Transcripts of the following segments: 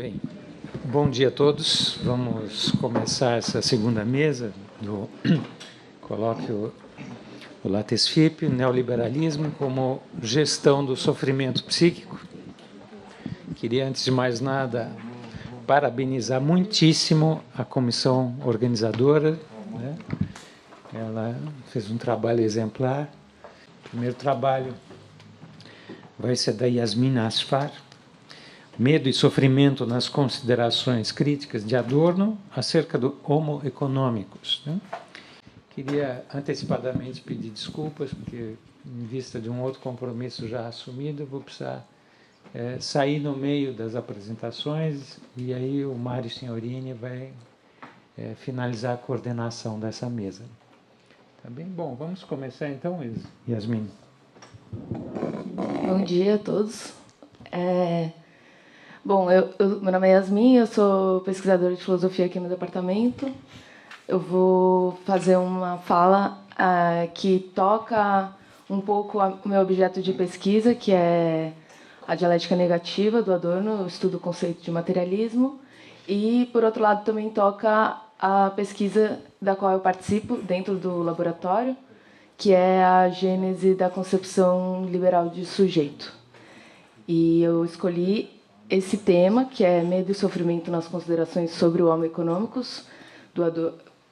Bem, bom dia a todos. Vamos começar essa segunda mesa do colóquio o Lattes FIP, Neoliberalismo como Gestão do Sofrimento Psíquico. Queria, antes de mais nada, parabenizar muitíssimo a comissão organizadora, né? Ela fez um trabalho exemplar. O primeiro trabalho vai ser da Yasmin Asfar, Medo e Sofrimento nas Considerações Críticas de Adorno acerca do Homo economicus, né? Queria antecipadamente pedir desculpas, porque, em vista de um outro compromisso já assumido, eu vou precisar sair no meio das apresentações, e aí o Mário Signorini vai finalizar a coordenação dessa mesa. Tá bem? Bom, vamos começar então, Yasmin. Bom dia a todos. Bom, meu nome é Yasmin, eu sou pesquisadora de filosofia aqui no departamento. Eu vou fazer uma fala que toca um pouco o meu objeto de pesquisa, que é a dialética negativa do Adorno, eu estudo o conceito de materialismo, e, por outro lado, também toca a pesquisa da qual eu participo dentro do laboratório, que é a gênese da concepção liberal de sujeito. E eu escolhi esse tema, que é Medo e Sofrimento nas Considerações sobre o Homo economicus,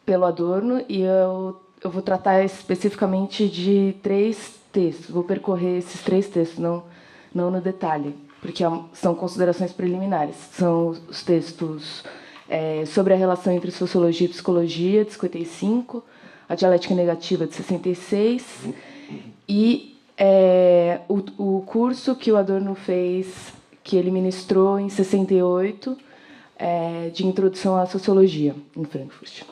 pelo Adorno, e eu vou tratar especificamente de 3 textos. Vou percorrer esses 3 textos, não no detalhe, porque são considerações preliminares. São os textos sobre a relação entre sociologia e psicologia, de 55, a dialética negativa, de 66, e o curso que o Adorno fez, que ele ministrou em 68, de introdução à sociologia, em Frankfurt.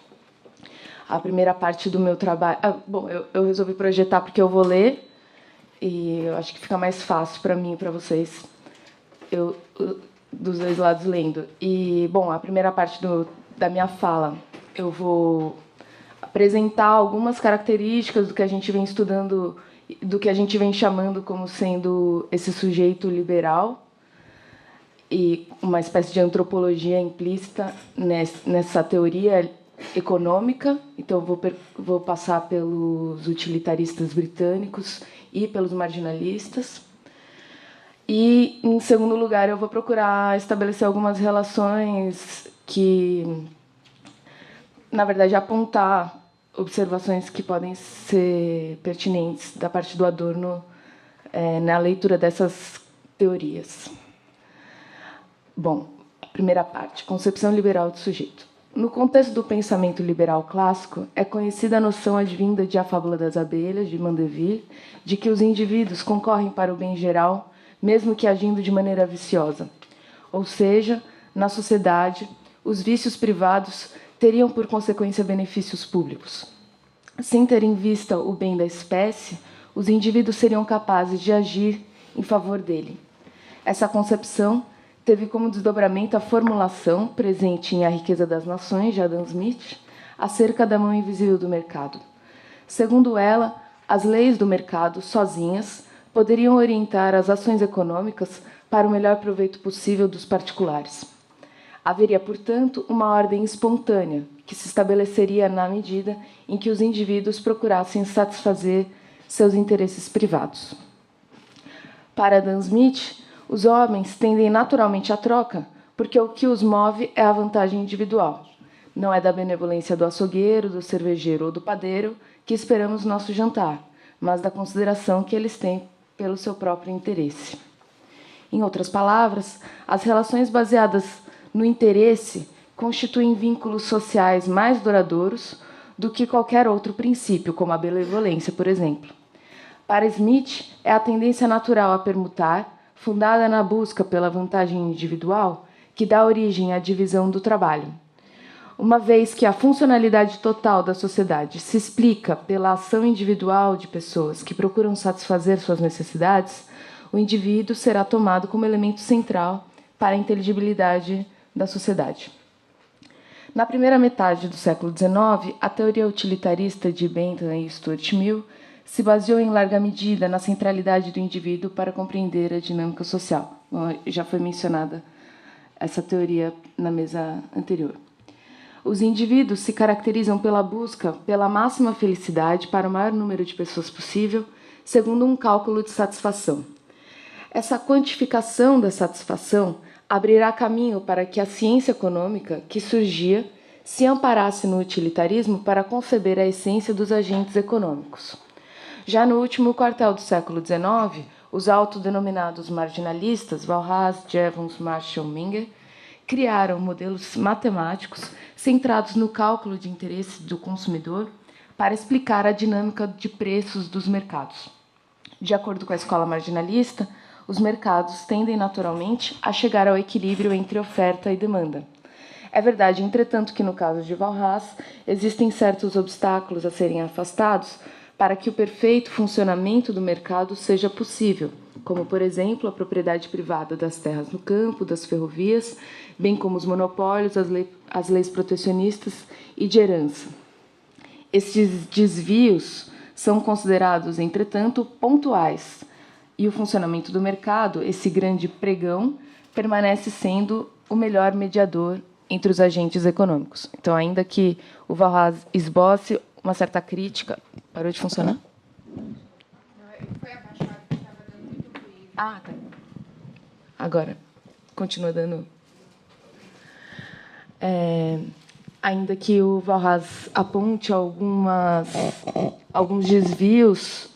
A primeira parte do meu trabalho... bom, eu resolvi projetar porque eu vou ler, e eu acho que fica mais fácil para mim e para vocês, dos dois lados lendo. E, bom, a primeira parte da minha fala, eu vou apresentar algumas características do que a gente vem estudando, do que a gente vem chamando como sendo esse sujeito liberal, e uma espécie de antropologia implícita nessa teoria econômica. Então, vou passar pelos utilitaristas britânicos e pelos marginalistas. E, em segundo lugar, eu vou procurar estabelecer algumas relações que, na verdade, apontar observações que podem ser pertinentes da parte do Adorno na leitura dessas teorias. Bom, primeira parte, concepção liberal do sujeito. No contexto do pensamento liberal clássico, é conhecida a noção advinda de A Fábula das Abelhas, de Mandeville, de que os indivíduos concorrem para o bem geral, mesmo que agindo de maneira viciosa. Ou seja, na sociedade, os vícios privados teriam por consequência benefícios públicos. Sem ter em vista o bem da espécie, os indivíduos seriam capazes de agir em favor dele. Essa concepção teve como desdobramento a formulação, presente em A Riqueza das Nações, de Adam Smith, acerca da mão invisível do mercado. Segundo ela, as leis do mercado, sozinhas, poderiam orientar as ações econômicas para o melhor proveito possível dos particulares. Haveria, portanto, uma ordem espontânea, que se estabeleceria na medida em que os indivíduos procurassem satisfazer seus interesses privados. Para Adam Smith, os homens tendem naturalmente à troca, porque o que os move é a vantagem individual. Não é da benevolência do açougueiro, do cervejeiro ou do padeiro que esperamos nosso jantar, mas da consideração que eles têm pelo seu próprio interesse. Em outras palavras, as relações baseadas no interesse constituem vínculos sociais mais duradouros do que qualquer outro princípio, como a benevolência, por exemplo. Para Smith, é a tendência natural a permutar, fundada na busca pela vantagem individual, que dá origem à divisão do trabalho. Uma vez que a funcionalidade total da sociedade se explica pela ação individual de pessoas que procuram satisfazer suas necessidades, o indivíduo será tomado como elemento central para a inteligibilidade da sociedade. Na primeira metade do século XIX, a teoria utilitarista de Bentham e Stuart Mill se baseou em larga medida na centralidade do indivíduo para compreender a dinâmica social. Já foi mencionada essa teoria na mesa anterior. Os indivíduos se caracterizam pela busca pela máxima felicidade para o maior número de pessoas possível, segundo um cálculo de satisfação. Essa quantificação da satisfação abrirá caminho para que a ciência econômica que surgia se amparasse no utilitarismo para conceber a essência dos agentes econômicos. Já no último quartel do século XIX, os autodenominados marginalistas, Walras, Jevons, Marshall, Menger, criaram modelos matemáticos centrados no cálculo de interesse do consumidor para explicar a dinâmica de preços dos mercados. De acordo com a escola marginalista, os mercados tendem naturalmente a chegar ao equilíbrio entre oferta e demanda. É verdade, entretanto, que no caso de Walras, existem certos obstáculos a serem afastados para que o perfeito funcionamento do mercado seja possível, como, por exemplo, a propriedade privada das terras no campo, das ferrovias, bem como os monopólios, as leis protecionistas e de herança. Estes desvios são considerados, entretanto, pontuais, e o funcionamento do mercado, esse grande pregão, permanece sendo o melhor mediador entre os agentes econômicos. Então, ainda que o Walras esboce uma certa crítica... Parou de funcionar? Foi abaixado, porque estava dando muito ruído. Ah, tá. Agora, continua dando... ainda que o Walras aponte alguns desvios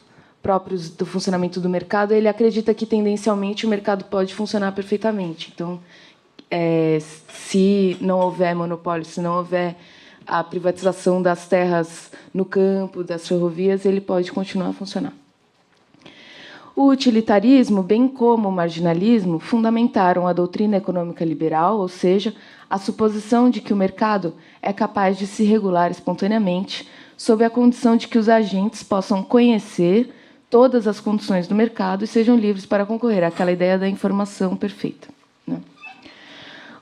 próprios do funcionamento do mercado, ele acredita que, tendencialmente, o mercado pode funcionar perfeitamente. Então, se não houver monopólio, se não houver a privatização das terras no campo, das ferrovias, ele pode continuar a funcionar. O utilitarismo, bem como o marginalismo, fundamentaram a doutrina econômica liberal, ou seja, a suposição de que o mercado é capaz de se regular espontaneamente, sob a condição de que os agentes possam conhecer todas as condições do mercado e sejam livres para concorrer àquela ideia da informação perfeita, né?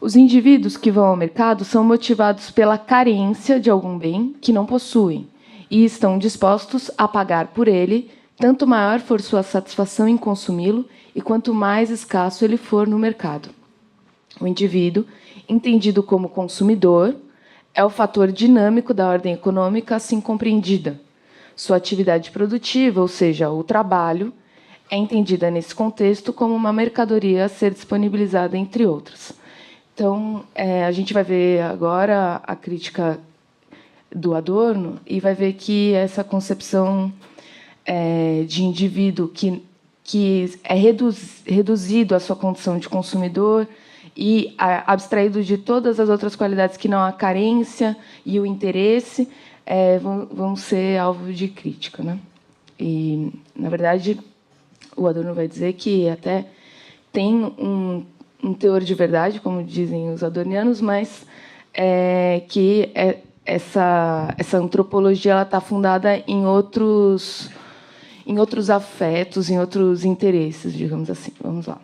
Os indivíduos que vão ao mercado são motivados pela carência de algum bem que não possuem e estão dispostos a pagar por ele, tanto maior for sua satisfação em consumi-lo e quanto mais escasso ele for no mercado. O indivíduo, entendido como consumidor, é o fator dinâmico da ordem econômica assim compreendida. Sua atividade produtiva, ou seja, o trabalho, é entendida nesse contexto como uma mercadoria a ser disponibilizada, entre outras. Então, a gente vai ver agora a crítica do Adorno e vai ver que essa concepção de indivíduo que é reduzido à sua condição de consumidor e abstraído de todas as outras qualidades que não a carência e o interesse, vão ser alvo de crítica, né? E, na verdade, o Adorno vai dizer que até tem um teor de verdade, como dizem os adornianos, mas que essa antropologia está fundada em outros afetos, em outros interesses, digamos assim. Vamos lá.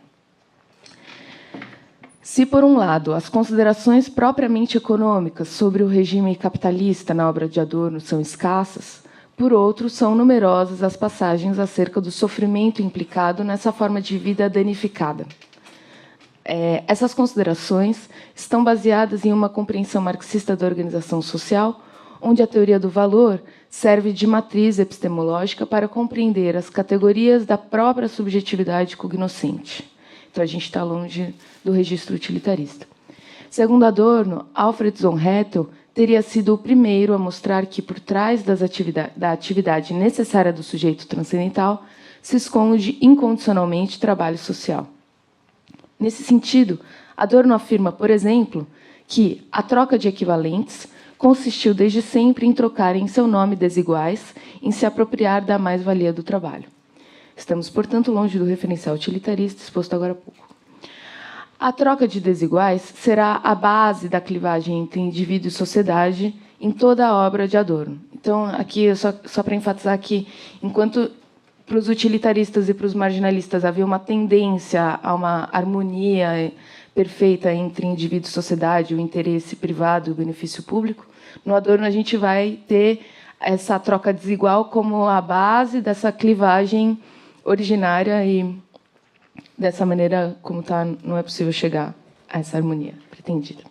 Se, por um lado, as considerações propriamente econômicas sobre o regime capitalista na obra de Adorno são escassas, por outro, são numerosas as passagens acerca do sofrimento implicado nessa forma de vida danificada. Essas considerações estão baseadas em uma compreensão marxista da organização social, onde a teoria do valor serve de matriz epistemológica para compreender as categorias da própria subjetividade cognoscente. Então, a gente está longe do registro utilitarista. Segundo Adorno, Alfred von Hethel teria sido o primeiro a mostrar que, por trás da atividade necessária do sujeito transcendental, se esconde incondicionalmente trabalho social. Nesse sentido, Adorno afirma, por exemplo, que a troca de equivalentes consistiu desde sempre em trocar em seu nome desiguais, em se apropriar da mais-valia do trabalho. Estamos, portanto, longe do referencial utilitarista exposto agora há pouco. A troca de desiguais será a base da clivagem entre indivíduo e sociedade em toda a obra de Adorno. Então, aqui, só para enfatizar que, enquanto para os utilitaristas e para os marginalistas havia uma tendência a uma harmonia perfeita entre indivíduo e sociedade, o interesse privado e o benefício público, no Adorno a gente vai ter essa troca desigual como a base dessa clivagem originária e, dessa maneira como está, não é possível chegar a essa harmonia pretendida.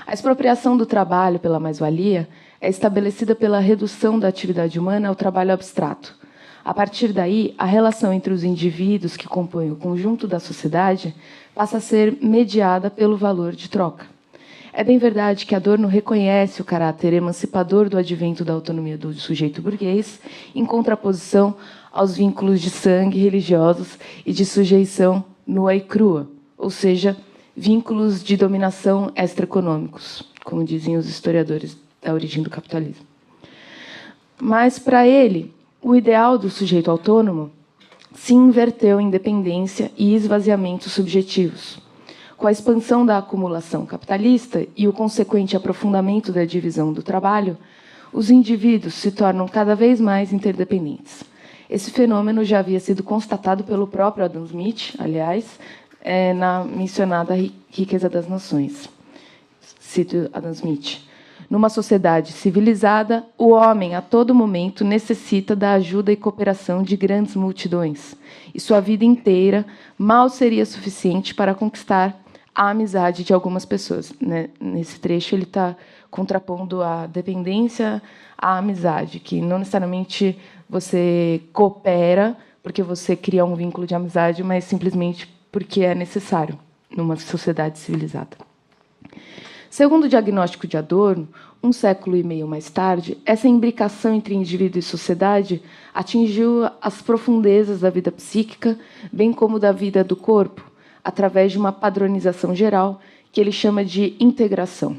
A expropriação do trabalho pela mais-valia é estabelecida pela redução da atividade humana ao trabalho abstrato. A partir daí, a relação entre os indivíduos que compõem o conjunto da sociedade passa a ser mediada pelo valor de troca. É bem verdade que Adorno reconhece o caráter emancipador do advento da autonomia do sujeito burguês, em contraposição aos vínculos de sangue religiosos e de sujeição nua e crua, ou seja, vínculos de dominação extraeconômicos, como dizem os historiadores da origem do capitalismo. Mas, para ele, o ideal do sujeito autônomo se inverteu em dependência e esvaziamentos subjetivos. Com a expansão da acumulação capitalista e o consequente aprofundamento da divisão do trabalho, os indivíduos se tornam cada vez mais interdependentes. Esse fenômeno já havia sido constatado pelo próprio Adam Smith, aliás, na mencionada Riqueza das Nações. Cito Adam Smith. Numa sociedade civilizada, o homem, a todo momento, necessita da ajuda e cooperação de grandes multidões, e sua vida inteira mal seria suficiente para conquistar a amizade de algumas pessoas. Nesse trecho, ele está contrapondo a dependência à amizade, que não necessariamente você coopera porque você cria um vínculo de amizade, mas simplesmente porque é necessário numa sociedade civilizada. Segundo o diagnóstico de Adorno, 1,5 século mais tarde, essa imbricação entre indivíduo e sociedade atingiu as profundezas da vida psíquica, bem como da vida do corpo, através de uma padronização geral que ele chama de integração.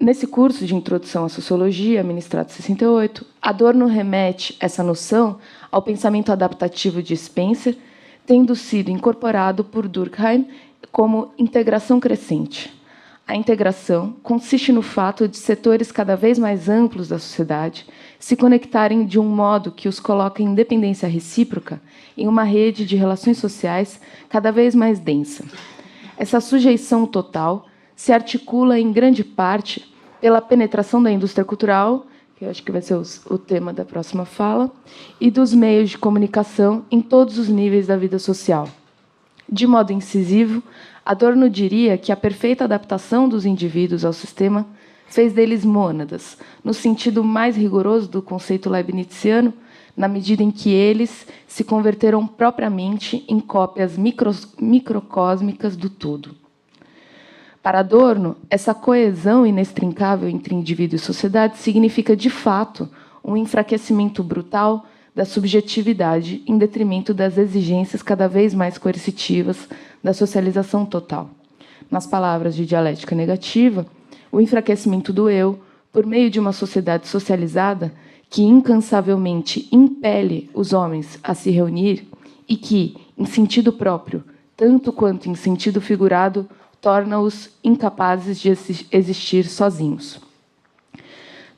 Nesse curso de Introdução à Sociologia, ministrado em 68, Adorno remete essa noção ao pensamento adaptativo de Spencer, tendo sido incorporado por Durkheim como integração crescente. A integração consiste no fato de setores cada vez mais amplos da sociedade se conectarem de um modo que os coloca em dependência recíproca em uma rede de relações sociais cada vez mais densa. Essa sujeição total se articula, em grande parte, pela penetração da indústria cultural, que eu acho que vai ser o tema da próxima fala, e dos meios de comunicação em todos os níveis da vida social. De modo incisivo, Adorno diria que a perfeita adaptação dos indivíduos ao sistema fez deles mônadas, no sentido mais rigoroso do conceito leibniziano, na medida em que eles se converteram propriamente em cópias microcósmicas do todo. Para Adorno, essa coesão inextricável entre indivíduo e sociedade significa, de fato, um enfraquecimento brutal da subjetividade em detrimento das exigências cada vez mais coercitivas da socialização total. Nas palavras de Dialética Negativa, o enfraquecimento do eu, por meio de uma sociedade socializada que incansavelmente impele os homens a se reunir e que, em sentido próprio, tanto quanto em sentido figurado, torna-os incapazes de existir sozinhos.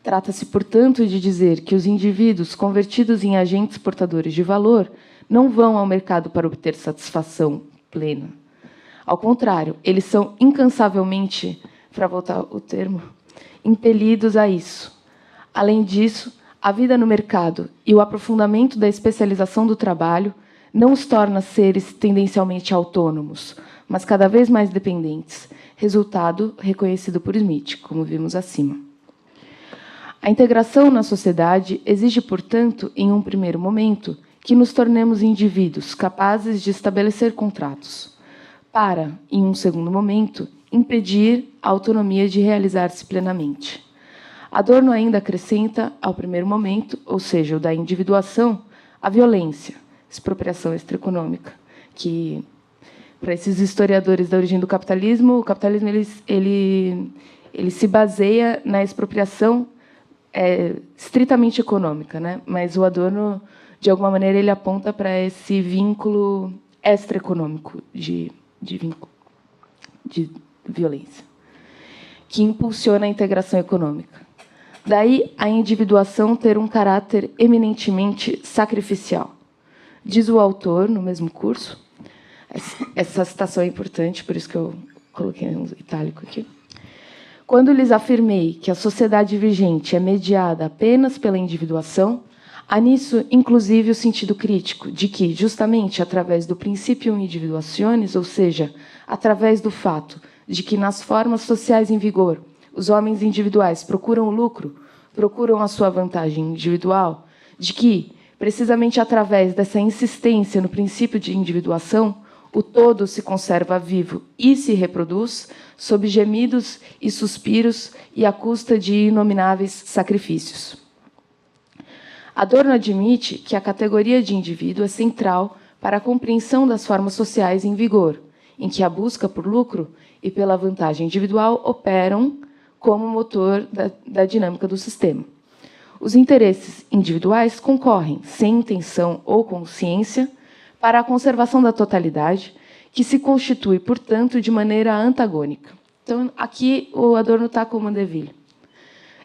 Trata-se, portanto, de dizer que os indivíduos convertidos em agentes portadores de valor não vão ao mercado para obter satisfação plena. Ao contrário, eles são incansavelmente, para voltar o termo, impelidos a isso. Além disso, a vida no mercado e o aprofundamento da especialização do trabalho não os torna seres tendencialmente autônomos, mas cada vez mais dependentes, resultado reconhecido por Smith, como vimos acima. A integração na sociedade exige, portanto, em um primeiro momento, que nos tornemos indivíduos capazes de estabelecer contratos, para, em um segundo momento, impedir a autonomia de realizar-se plenamente. Adorno ainda acrescenta, ao primeiro momento, ou seja, o da individuação, a violência, expropriação extraeconômica, que, para esses historiadores da origem do capitalismo, o capitalismo ele se baseia na expropriação estritamente econômica, né? Mas o Adorno, de alguma maneira, ele aponta para esse vínculo extraeconômico de violência, que impulsiona a integração econômica. Daí a individuação ter um caráter eminentemente sacrificial. Diz o autor, no mesmo curso, essa citação é importante, por isso que eu coloquei um itálico aqui. Quando lhes afirmei que a sociedade vigente é mediada apenas pela individuação, Há nisso, inclusive, o sentido crítico de que, justamente através do princípio individuationis, ou seja, através do fato de que, nas formas sociais em vigor, os homens individuais procuram o lucro, procuram a sua vantagem individual, de que, precisamente através dessa insistência no princípio de individuação, o todo se conserva vivo e se reproduz sob gemidos e suspiros e à custa de inomináveis sacrifícios. Adorno admite que a categoria de indivíduo é central para a compreensão das formas sociais em vigor, em que a busca por lucro e pela vantagem individual operam como motor da dinâmica do sistema. Os interesses individuais concorrem, sem intenção ou consciência, para a conservação da totalidade, que se constitui, portanto, de maneira antagônica. Então, aqui o Adorno está com Mandeville.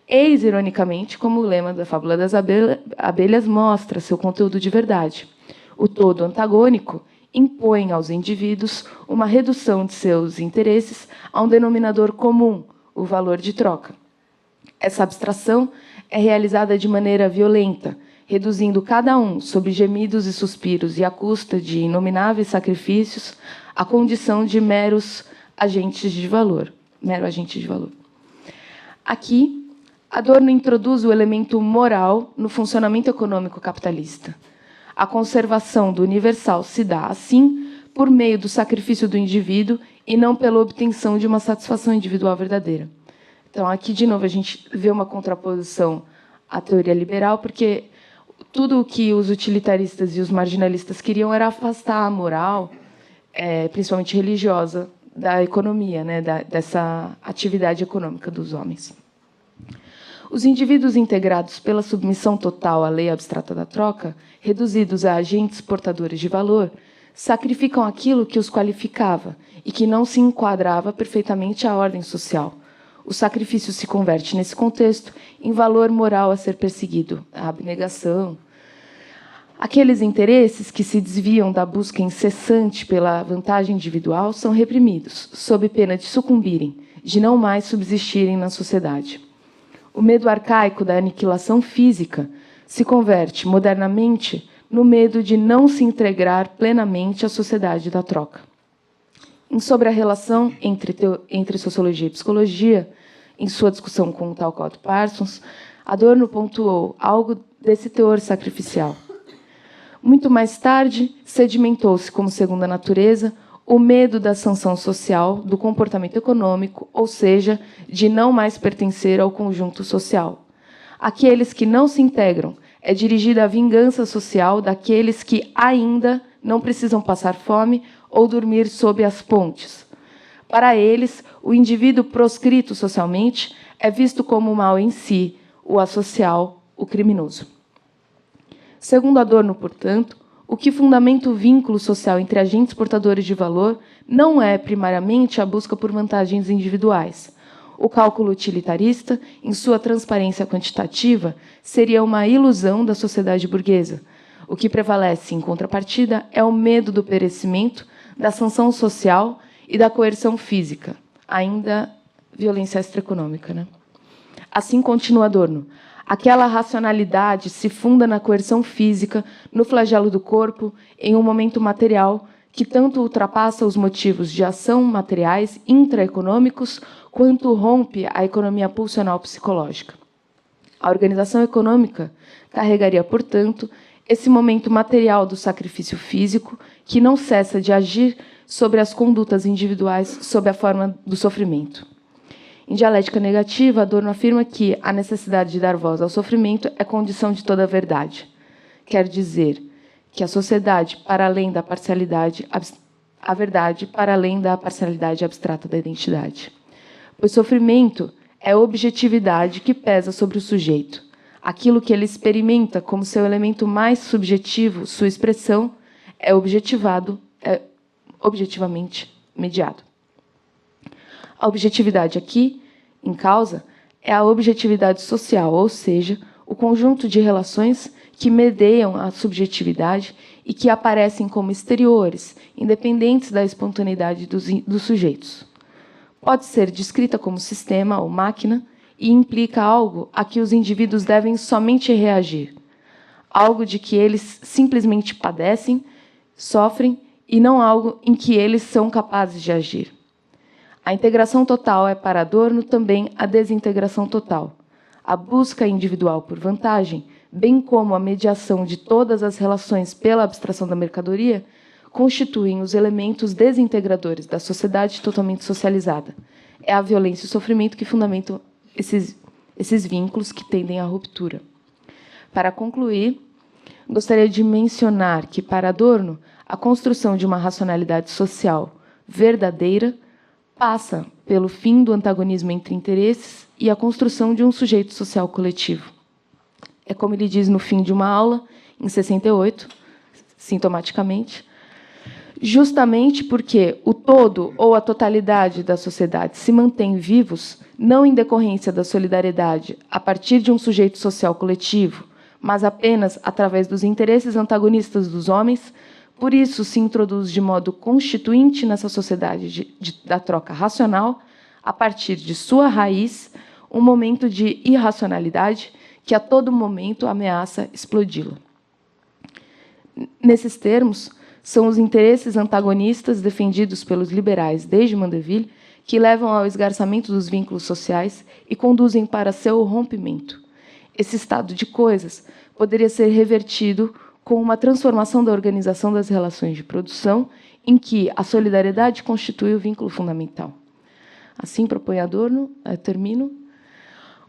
Eis, ironicamente, como o lema da Fábula das Abelhas mostra seu conteúdo de verdade. O todo antagônico impõe aos indivíduos uma redução de seus interesses a um denominador comum, o valor de troca. Essa abstração é realizada de maneira violenta, reduzindo cada um, sob gemidos e suspiros e à custa de inomináveis sacrifícios, à condição de mero agente de valor. Aqui, Adorno introduz o elemento moral no funcionamento econômico capitalista. A conservação do universal se dá, assim, por meio do sacrifício do indivíduo e não pela obtenção de uma satisfação individual verdadeira. Então, aqui, de novo, a gente vê uma contraposição à teoria liberal, porque tudo o que os utilitaristas e os marginalistas queriam era afastar a moral, principalmente religiosa, da economia, né, dessa atividade econômica dos homens. Os indivíduos integrados pela submissão total à lei abstrata da troca, reduzidos a agentes portadores de valor, sacrificam aquilo que os qualificava e que não se enquadrava perfeitamente à ordem social. O sacrifício se converte, nesse contexto, em valor moral a ser perseguido, a abnegação. Aqueles interesses que se desviam da busca incessante pela vantagem individual são reprimidos, sob pena de sucumbirem, de não mais subsistirem na sociedade. O medo arcaico da aniquilação física se converte, modernamente, no medo de não se integrar plenamente à sociedade da troca. Sobre a relação entre sociologia e psicologia, em sua discussão com Talcott Parsons, Adorno pontuou algo desse teor sacrificial. Muito mais tarde, sedimentou-se como segunda natureza o medo da sanção social do comportamento econômico, ou seja, de não mais pertencer ao conjunto social. Aqueles que não se integram é dirigida a vingança social daqueles que ainda não precisam passar fome ou dormir sob as pontes. Para eles, o indivíduo proscrito socialmente é visto como o mal em si, o asocial, o criminoso. Segundo Adorno, portanto, o que fundamenta o vínculo social entre agentes portadores de valor não é, primariamente, a busca por vantagens individuais. O cálculo utilitarista, em sua transparência quantitativa, seria uma ilusão da sociedade burguesa. O que prevalece, em contrapartida, é o medo do perecimento, da sanção social e da coerção física, ainda violência extraeconômica, né? Assim continua Adorno. Aquela racionalidade se funda na coerção física, no flagelo do corpo, em um momento material que tanto ultrapassa os motivos de ação materiais intraeconômicos, quanto rompe a economia pulsional psicológica. A organização econômica carregaria, portanto, esse momento material do sacrifício físico, que não cessa de agir sobre as condutas individuais sob a forma do sofrimento. Em Dialética Negativa, Adorno afirma que a necessidade de dar voz ao sofrimento é condição de toda a verdade. Quer dizer que a sociedade, para além da parcialidade, a verdade para além da parcialidade abstrata da identidade. Pois sofrimento é a objetividade que pesa sobre o sujeito. Aquilo que ele experimenta como seu elemento mais subjetivo, sua expressão, é objetivamente mediado. A objetividade aqui, em causa, é a objetividade social, ou seja, o conjunto de relações que medeiam a subjetividade e que aparecem como exteriores, independentes da espontaneidade dos sujeitos. Pode ser descrita como sistema ou máquina e implica algo a que os indivíduos devem somente reagir. algo de que eles simplesmente padecem, sofrem, e não algo em que eles são capazes de agir. A integração total é, para Adorno, também a desintegração total. A busca individual por vantagem, bem como a mediação de todas as relações pela abstração da mercadoria, constituem os elementos desintegradores da sociedade totalmente socializada. É a violência e o sofrimento que fundamentam esses vínculos que tendem à ruptura. Para concluir, gostaria de mencionar que, para Adorno, a construção de uma racionalidade social verdadeira passa pelo fim do antagonismo entre interesses e a construção de um sujeito social coletivo. É como ele diz no fim de uma aula, em 68, sintomaticamente, justamente porque o todo ou a totalidade da sociedade se mantém vivos, não em decorrência da solidariedade a partir de um sujeito social coletivo, mas apenas através dos interesses antagonistas dos homens, por isso se introduz de modo constituinte nessa sociedade da troca racional, a partir de sua raiz, um momento de irracionalidade que a todo momento ameaça explodi-la. Nesses termos, são os interesses antagonistas defendidos pelos liberais desde Mandeville que levam ao esgarçamento dos vínculos sociais e conduzem para seu rompimento. Esse estado de coisas poderia ser revertido com uma transformação da organização das relações de produção, em que a solidariedade constitui o vínculo fundamental. Assim, propõe Adorno, termino,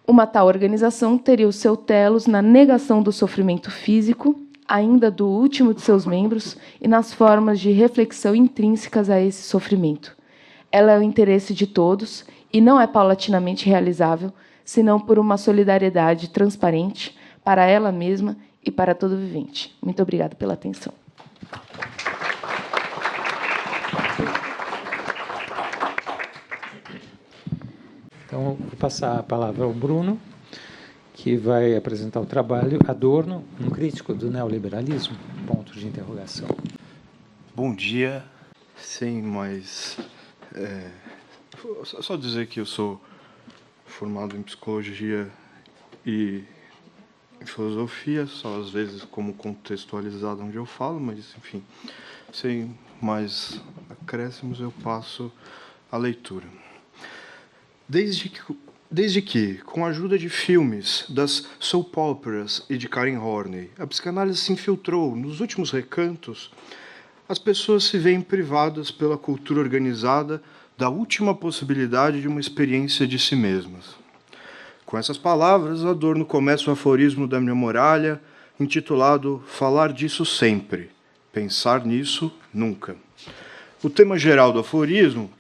uma tal organização teria o seu telos na negação do sofrimento físico, ainda do último de seus membros, e nas formas de reflexão intrínsecas a esse sofrimento. Ela é o interesse de todos e não é paulatinamente realizável, senão por uma solidariedade transparente para ela mesma e para todo vivente. Muito obrigada pela atenção. Então, vou passar a palavra ao Bruno, que vai apresentar o trabalho Adorno, um crítico do neoliberalismo, ponto de interrogação. Bom dia. Sem mais... só dizer que eu sou formado em psicologia e em filosofia, só às vezes como contextualizado onde eu falo, mas, enfim, sem mais acréscimos, eu passo a leitura. Desde que, com a ajuda de filmes, das soap operas e de Karen Horney, a psicanálise se infiltrou nos últimos recantos, as pessoas se veem privadas pela cultura organizada da última possibilidade de uma experiência de si mesmas. Com essas palavras, Adorno começa o aforismo da minha muralha, intitulado Falar disso sempre, pensar nisso nunca. O tema geral do aforismo,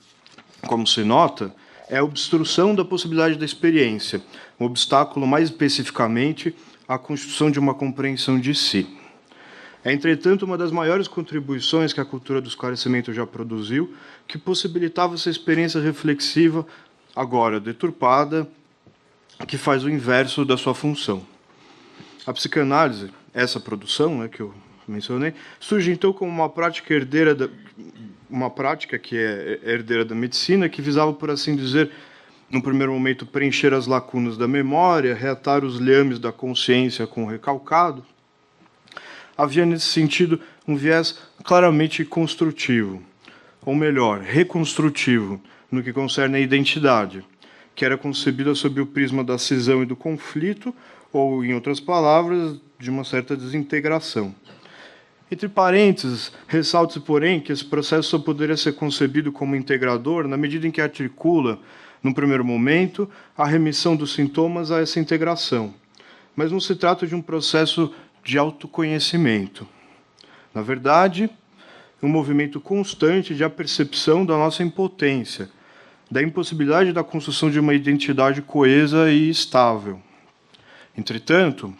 como se nota, é a obstrução da possibilidade da experiência, um obstáculo mais especificamente à construção de uma compreensão de si. É, entretanto, uma das maiores contribuições que a cultura do esclarecimento já produziu, que possibilitava essa experiência reflexiva, agora deturpada, que faz o inverso da sua função. A psicanálise, essa produção, que eu mencionei, surge então como uma prática que é herdeira da medicina, que visava, por assim dizer, no primeiro momento, preencher as lacunas da memória, reatar os lhames da consciência com o recalcado. Havia, nesse sentido, um viés claramente construtivo, ou melhor, reconstrutivo, no que concerne à identidade, que era concebida sob o prisma da cisão e do conflito, ou, em outras palavras, de uma certa desintegração. Entre parênteses, ressalte-se, porém, que esse processo só poderia ser concebido como integrador na medida em que articula, num primeiro momento, a remissão dos sintomas a essa integração. Mas não se trata de um processo de autoconhecimento. Na verdade, um movimento constante de apercepção da nossa impotência, da impossibilidade da construção de uma identidade coesa e estável. Entretanto,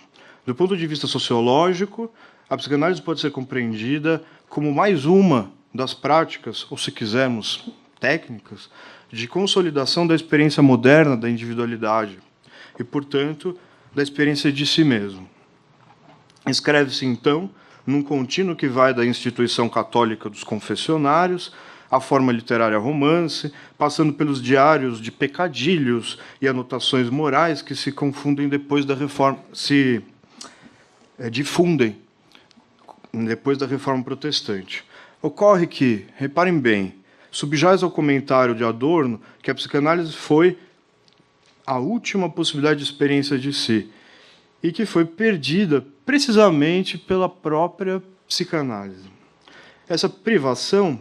do ponto de vista sociológico, a psicanálise pode ser compreendida como mais uma das práticas, ou se quisermos, técnicas, de consolidação da experiência moderna da individualidade e, portanto, da experiência de si mesmo. Inscreve-se, então, num contínuo que vai da instituição católica dos confessionários, à forma literária romance, passando pelos diários de pecadilhos e anotações morais que se confundem depois da reforma, se difundem depois da Reforma Protestante. Ocorre que, reparem bem, subjaz ao comentário de Adorno que a psicanálise foi a última possibilidade de experiência de si e que foi perdida precisamente pela própria psicanálise. Essa privação,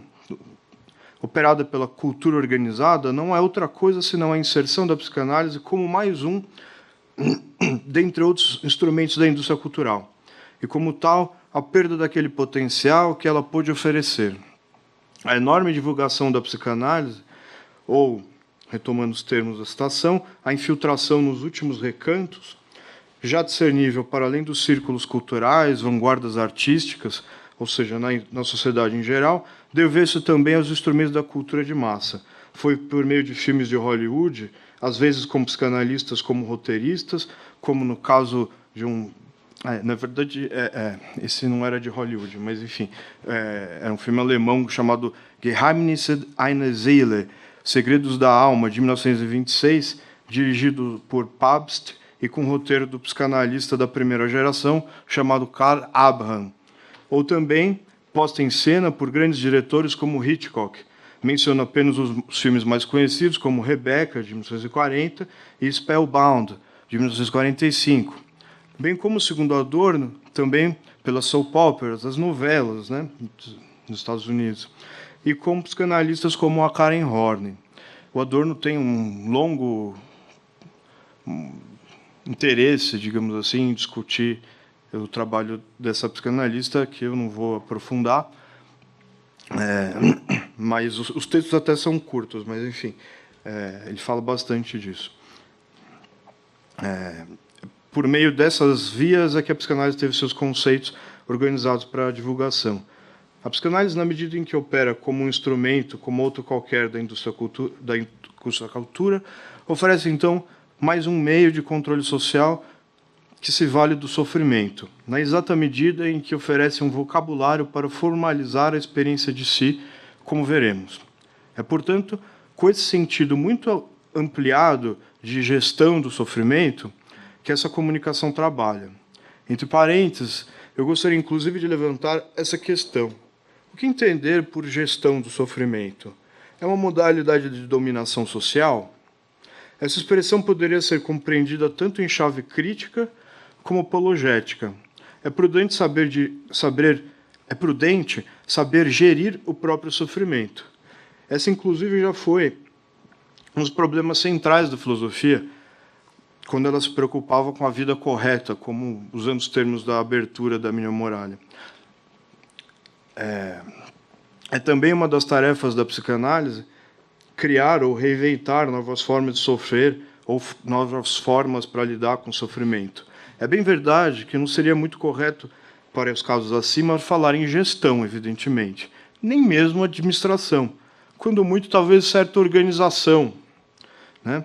operada pela cultura organizada, não é outra coisa senão a inserção da psicanálise como mais um, dentre outros instrumentos da indústria cultural, e como tal, a perda daquele potencial que ela pôde oferecer. A enorme divulgação da psicanálise, ou, retomando os termos da citação, a infiltração nos últimos recantos, já discernível para além dos círculos culturais, vanguardas artísticas, ou seja, na sociedade em geral, deve-se também aos instrumentos da cultura de massa. Foi por meio de filmes de Hollywood, às vezes como psicanalistas, como roteiristas, como no caso de um... na verdade, esse não era de Hollywood, mas, enfim, era um filme alemão chamado Geheimnisse einer Seele, Segredos da Alma, de 1926, dirigido por Pabst e com roteiro do psicanalista da primeira geração, chamado Karl Abraham. Ou também posta em cena por grandes diretores como Hitchcock. Menciono apenas os filmes mais conhecidos, como Rebecca, de 1940, e Spellbound, de 1945. Bem como, segundo Adorno, também pelas soap operas, as novelas, né, nos Estados Unidos, e com psicanalistas como a Karen Horney. O Adorno tem um longo interesse, digamos assim, em discutir o trabalho dessa psicanalista, que eu não vou aprofundar, mas os textos até são curtos, mas, enfim, ele fala bastante disso. Por meio dessas vias é que a psicanálise teve seus conceitos organizados para a divulgação. A psicanálise, na medida em que opera como um instrumento, como outro qualquer da indústria cultura, oferece, então, mais um meio de controle social que se vale do sofrimento, na exata medida em que oferece um vocabulário para formalizar a experiência de si, como veremos. É, portanto, com esse sentido muito ampliado de gestão do sofrimento que essa comunicação trabalha. Entre parênteses, eu gostaria, inclusive, de levantar essa questão. O que entender por gestão do sofrimento? É uma modalidade de dominação social? Essa expressão poderia ser compreendida tanto em chave crítica como apologética. É prudente saber gerir o próprio sofrimento. Essa, inclusive, já foi um dos problemas centrais da filosofia, quando ela se preocupava com a vida correta, como usando os termos da abertura da Mínima Moralia. É também uma das tarefas da psicanálise criar ou reinventar novas formas de sofrer ou novas formas para lidar com o sofrimento. É bem verdade que não seria muito correto, para os casos acima, falar em gestão, evidentemente, nem mesmo administração, quando muito, talvez, certa organização, né?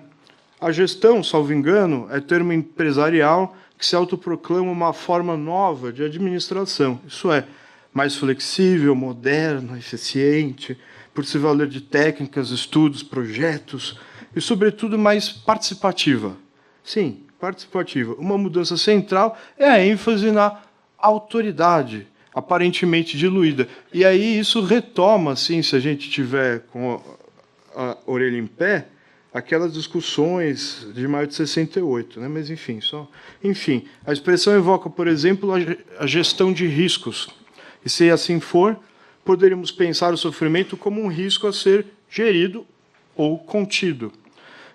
A gestão, salvo engano, é termo empresarial que se autoproclama uma forma nova de administração, isso é, mais flexível, moderna, eficiente, por se valer de técnicas, estudos, projetos e, sobretudo, mais participativa. Sim, participativa. Uma mudança central é a ênfase na autoridade, aparentemente diluída. E aí isso retoma, assim, se a gente tiver com a orelha em pé, aquelas discussões de maio de 68, né? Mas, enfim, a expressão evoca, por exemplo, a gestão de riscos. E, se assim for, poderíamos pensar o sofrimento como um risco a ser gerido ou contido.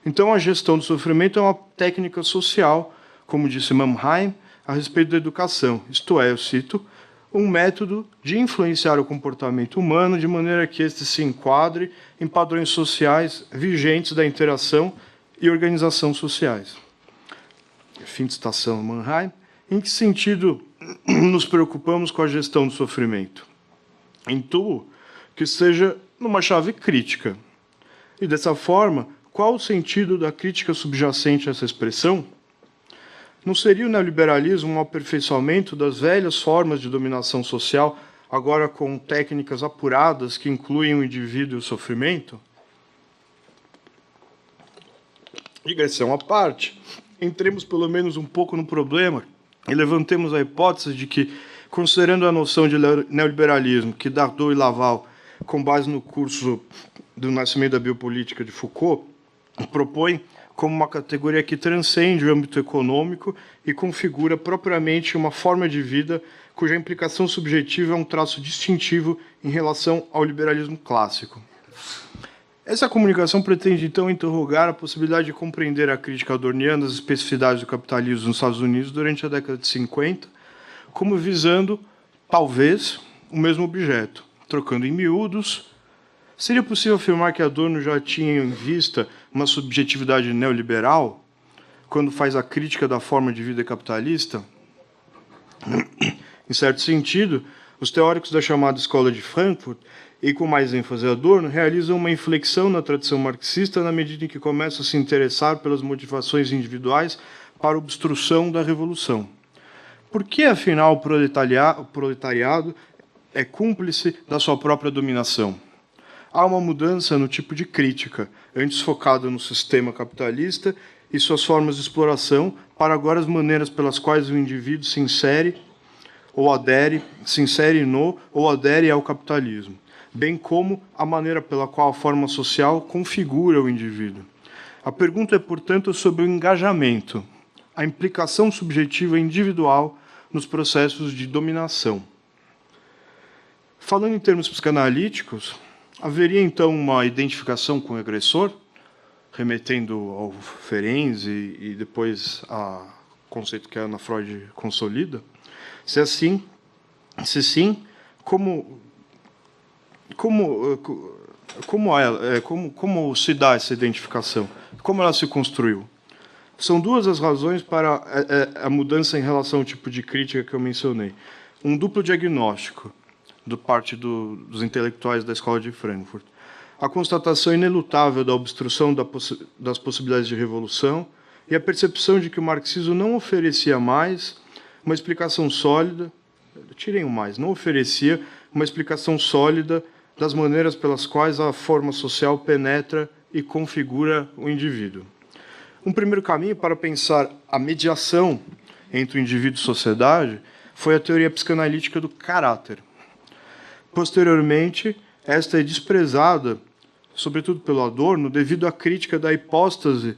Então, a gestão do sofrimento é uma técnica social, como disse Mannheim, a respeito da educação. Isto é, eu cito, um método de influenciar o comportamento humano de maneira que este se enquadre em padrões sociais vigentes da interação e organização sociais. Fim de citação, Mannheim. Em que sentido nos preocupamos com a gestão do sofrimento? Intuo que seja numa chave crítica. E, dessa forma, qual o sentido da crítica subjacente a essa expressão? Não seria o neoliberalismo um aperfeiçoamento das velhas formas de dominação social, agora com técnicas apuradas que incluem o indivíduo e o sofrimento? Digressão à parte, entremos pelo menos um pouco no problema e levantemos a hipótese de que, considerando a noção de neoliberalismo que Dardot e Laval, com base no curso do Nascimento da Biopolítica de Foucault, propõem como uma categoria que transcende o âmbito econômico e configura propriamente uma forma de vida cuja implicação subjetiva é um traço distintivo em relação ao liberalismo clássico. Essa comunicação pretende, então, interrogar a possibilidade de compreender a crítica adorniana das especificidades do capitalismo nos Estados Unidos durante a década de 50, como visando, talvez, o mesmo objeto. Trocando em miúdos, seria possível afirmar que Adorno já tinha em vista uma subjetividade neoliberal quando faz a crítica da forma de vida capitalista? Em certo sentido, os teóricos da chamada Escola de Frankfurt, e com mais ênfase Adorno, realizam uma inflexão na tradição marxista na medida em que começam a se interessar pelas motivações individuais para a obstrução da revolução. Por que, afinal, o proletariado é cúmplice da sua própria dominação? Há uma mudança no tipo de crítica, antes focada no sistema capitalista e suas formas de exploração, para agora as maneiras pelas quais o indivíduo se insere no ou adere ao capitalismo, bem como a maneira pela qual a forma social configura o indivíduo. A pergunta é, portanto, sobre o engajamento, a implicação subjetiva individual nos processos de dominação. Falando em termos psicanalíticos, haveria, então, uma identificação com o agressor, remetendo ao Ferenczi e depois ao conceito que a Ana Freud consolida? Se sim, como se dá essa identificação? Como ela se construiu? São duas as razões para a mudança em relação ao tipo de crítica que eu mencionei. Um duplo diagnóstico, do parte dos intelectuais da Escola de Frankfurt. A constatação inelutável da obstrução das possibilidades de revolução e a percepção de que o marxismo não oferecia mais uma explicação sólida, não oferecia uma explicação sólida das maneiras pelas quais a forma social penetra e configura o indivíduo. Um primeiro caminho para pensar a mediação entre o indivíduo e a sociedade foi a teoria psicanalítica do caráter. Posteriormente, esta é desprezada, sobretudo pelo Adorno, devido à crítica da hipóstase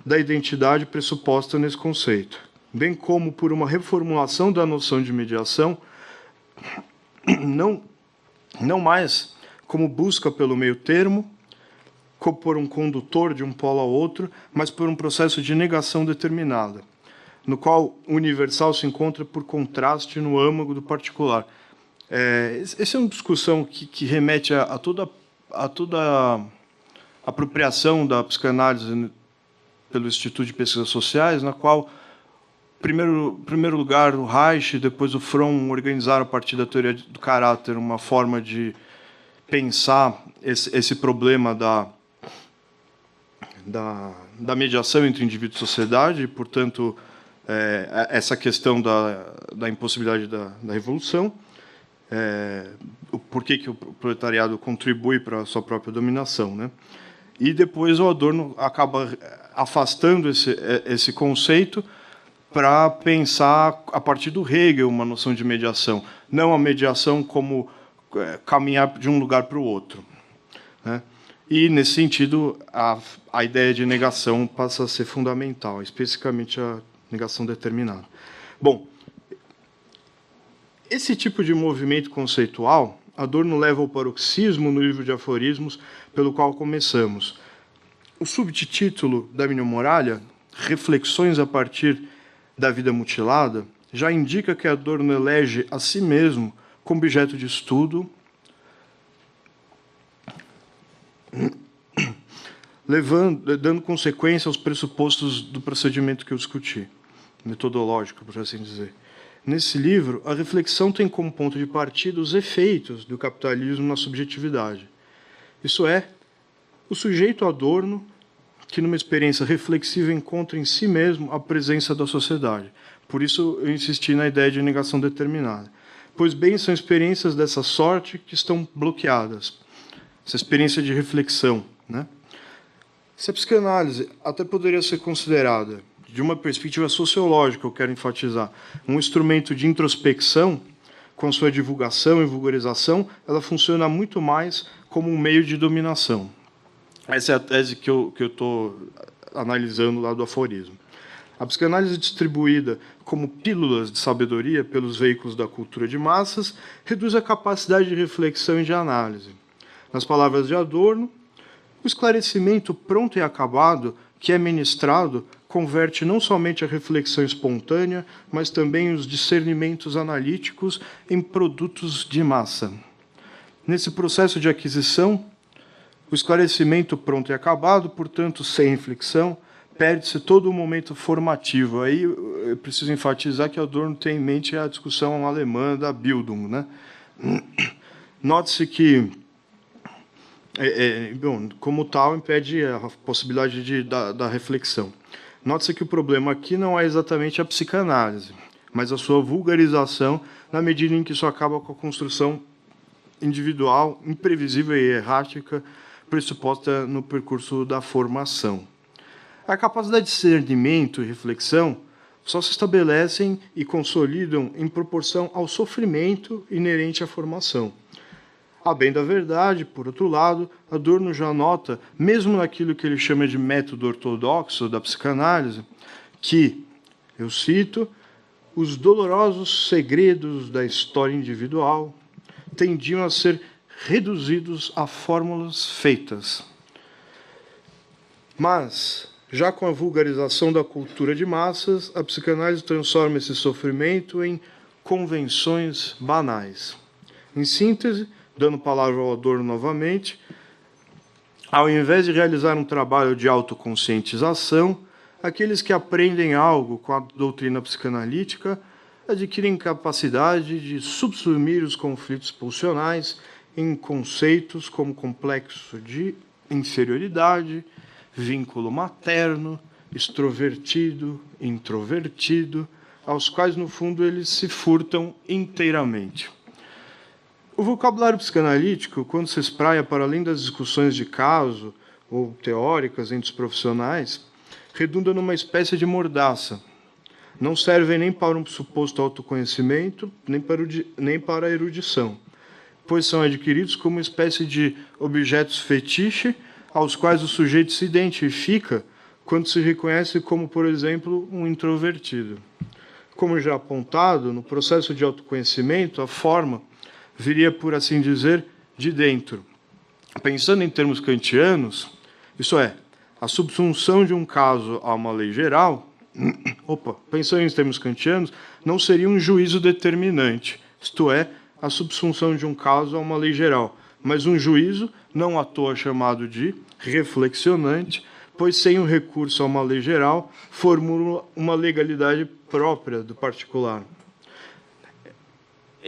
da identidade pressuposta nesse conceito, bem como por uma reformulação da noção de mediação, não mais como busca pelo meio termo, como por um condutor de um polo ao outro, mas por um processo de negação determinada, no qual o universal se encontra por contraste no âmago do particular. Essa é uma discussão que remete a toda a apropriação da psicanálise pelo Instituto de Pesquisas Sociais, na qual, em primeiro lugar, o Reich e depois o Fromm organizaram, a partir da teoria do caráter, uma forma de pensar esse problema da mediação entre indivíduo e sociedade, e, portanto, essa questão da impossibilidade da revolução, por que o proletariado contribui para a sua própria dominação, né? E depois o Adorno acaba afastando esse conceito para pensar, a partir do Hegel, uma noção de mediação. Não a mediação como caminhar de um lugar para o outro, né? E, nesse sentido, a ideia de negação passa a ser fundamental, especificamente a negação determinada. Bom, esse tipo de movimento conceitual, Adorno leva ao paroxismo no livro de aforismos pelo qual começamos. O subtítulo da minha muralha, Reflexões a partir da vida mutilada, já indica que Adorno elege a si mesmo como objeto de estudo, dando consequência aos pressupostos do procedimento que eu discuti, metodológico, por assim dizer. Nesse livro, a reflexão tem como ponto de partida os efeitos do capitalismo na subjetividade. Isso é, o sujeito Adorno, que numa experiência reflexiva encontra em si mesmo a presença da sociedade. Por isso eu insisti na ideia de negação determinada. Pois bem, são experiências dessa sorte que estão bloqueadas. Essa experiência de reflexão, né? Se a psicanálise até poderia ser considerada, de uma perspectiva sociológica, eu quero enfatizar, um instrumento de introspecção, com sua divulgação e vulgarização, ela funciona muito mais como um meio de dominação. Essa é a tese que eu estou analisando lá do aforismo. A psicanálise distribuída como pílulas de sabedoria pelos veículos da cultura de massas reduz a capacidade de reflexão e de análise. Nas palavras de Adorno, o esclarecimento pronto e acabado que é ministrado converte não somente a reflexão espontânea, mas também os discernimentos analíticos em produtos de massa. Nesse processo de aquisição, o esclarecimento pronto e acabado, portanto, sem reflexão, perde-se todo o momento formativo. Aí eu preciso enfatizar que Adorno tem em mente a discussão alemã da Bildung, né? Note-se que, bom, como tal, impede a possibilidade da reflexão. Note-se que o problema aqui não é exatamente a psicanálise, mas a sua vulgarização, na medida em que isso acaba com a construção individual, imprevisível e errática, pressuposta no percurso da formação. A capacidade de discernimento e reflexão só se estabelecem e consolidam em proporção ao sofrimento inerente à formação. A bem da verdade, por outro lado, Adorno já nota, mesmo naquilo que ele chama de método ortodoxo da psicanálise, que, eu cito, os dolorosos segredos da história individual tendiam a ser reduzidos a fórmulas feitas. Mas, já com a vulgarização da cultura de massas, a psicanálise transforma esse sofrimento em convenções banais. Em síntese, dando palavra ao Adorno novamente, ao invés de realizar um trabalho de autoconscientização, aqueles que aprendem algo com a doutrina psicanalítica adquirem capacidade de subsumir os conflitos pulsionais em conceitos como complexo de inferioridade, vínculo materno, extrovertido, introvertido, aos quais, no fundo, eles se furtam inteiramente. O vocabulário psicanalítico, quando se espraia para além das discussões de caso ou teóricas entre os profissionais, redunda numa espécie de mordaça. Não servem nem para um suposto autoconhecimento, nem para a erudição, pois são adquiridos como uma espécie de objetos fetiche aos quais o sujeito se identifica quando se reconhece como, por exemplo, um introvertido. Como já apontado, no processo de autoconhecimento, a forma viria, por assim dizer, de dentro. Pensando em termos kantianos, isso é, a subsunção de um caso a uma lei geral, pensando em termos kantianos, não seria um juízo determinante, isto é, a subsunção de um caso a uma lei geral, mas um juízo, não à toa chamado de reflexionante, pois sem o recurso a uma lei geral, formula uma legalidade própria do particular.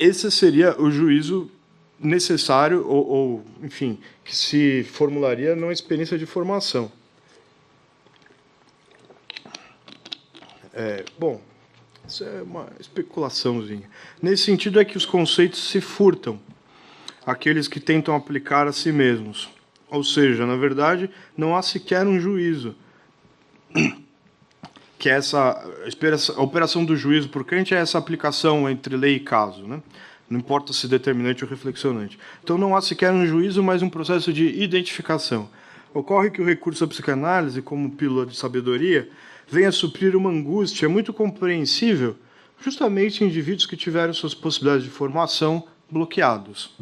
Esse seria o juízo necessário, enfim, que se formularia numa experiência de formação. Bom, isso é uma especulaçãozinha. Nesse sentido é que os conceitos se furtam, aqueles que tentam aplicar a si mesmos. Ou seja, na verdade, não há sequer um juízo. Que a operação do juízo por Kant é essa aplicação entre lei e caso, né? Não importa se determinante ou reflexionante. Então não há sequer um juízo, mas um processo de identificação. Ocorre que o recurso à psicanálise, como pílula de sabedoria, vem a suprir uma angústia muito compreensível justamente em indivíduos que tiveram suas possibilidades de formação bloqueados.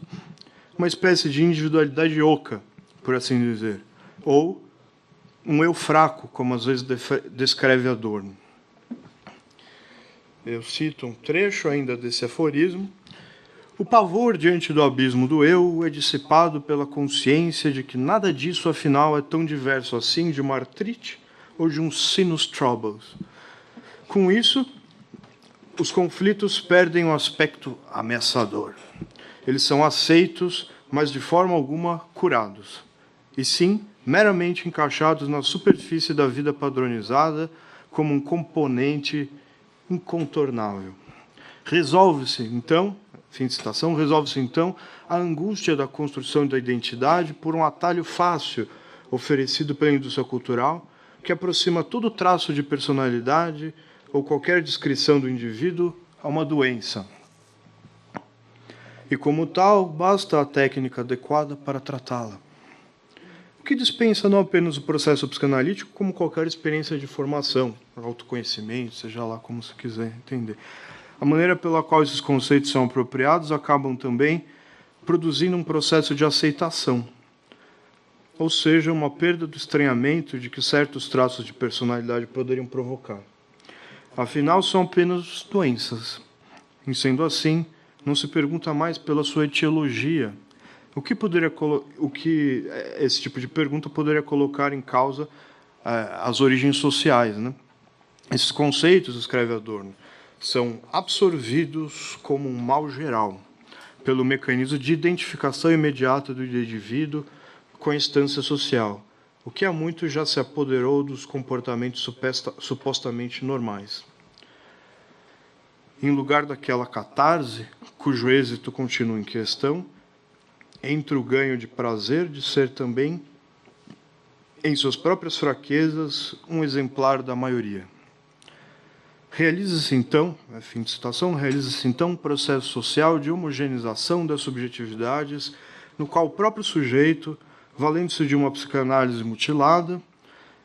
Uma espécie de individualidade oca, por assim dizer, ou um eu fraco, como às vezes descreve Adorno. Eu cito um trecho ainda desse aforismo. O pavor diante do abismo do eu é dissipado pela consciência de que nada disso, afinal, é tão diverso assim de uma artrite ou de um sinus troubles. Com isso, os conflitos perdem o aspecto ameaçador. Eles são aceitos, mas de forma alguma curados. E sim, meramente encaixados na superfície da vida padronizada como um componente incontornável. Resolve-se, então, fim de citação, resolve-se, então, a angústia da construção da identidade por um atalho fácil oferecido pela indústria cultural, que aproxima todo traço de personalidade ou qualquer descrição do indivíduo a uma doença. E, como tal, basta a técnica adequada para tratá-la. O que dispensa não apenas o processo psicanalítico, como qualquer experiência de formação, autoconhecimento, seja lá como se quiser entender. A maneira pela qual esses conceitos são apropriados acabam também produzindo um processo de aceitação, ou seja, uma perda do estranhamento de que certos traços de personalidade poderiam provocar. Afinal, são apenas doenças. E, sendo assim, não se pergunta mais pela sua etiologia. O que esse tipo de pergunta poderia colocar em causa as origens sociais, né? Esses conceitos, escreve Adorno, são absorvidos como um mal geral, pelo mecanismo de identificação imediata do indivíduo com a instância social, o que há muito já se apoderou dos comportamentos supostamente normais. Em lugar daquela catarse, cujo êxito continua em questão, entre o ganho de prazer de ser também, em suas próprias fraquezas, um exemplar da maioria. Realiza-se então, fim de citação, realiza-se então um processo social de homogeneização das subjetividades, no qual o próprio sujeito, valendo-se de uma psicanálise mutilada,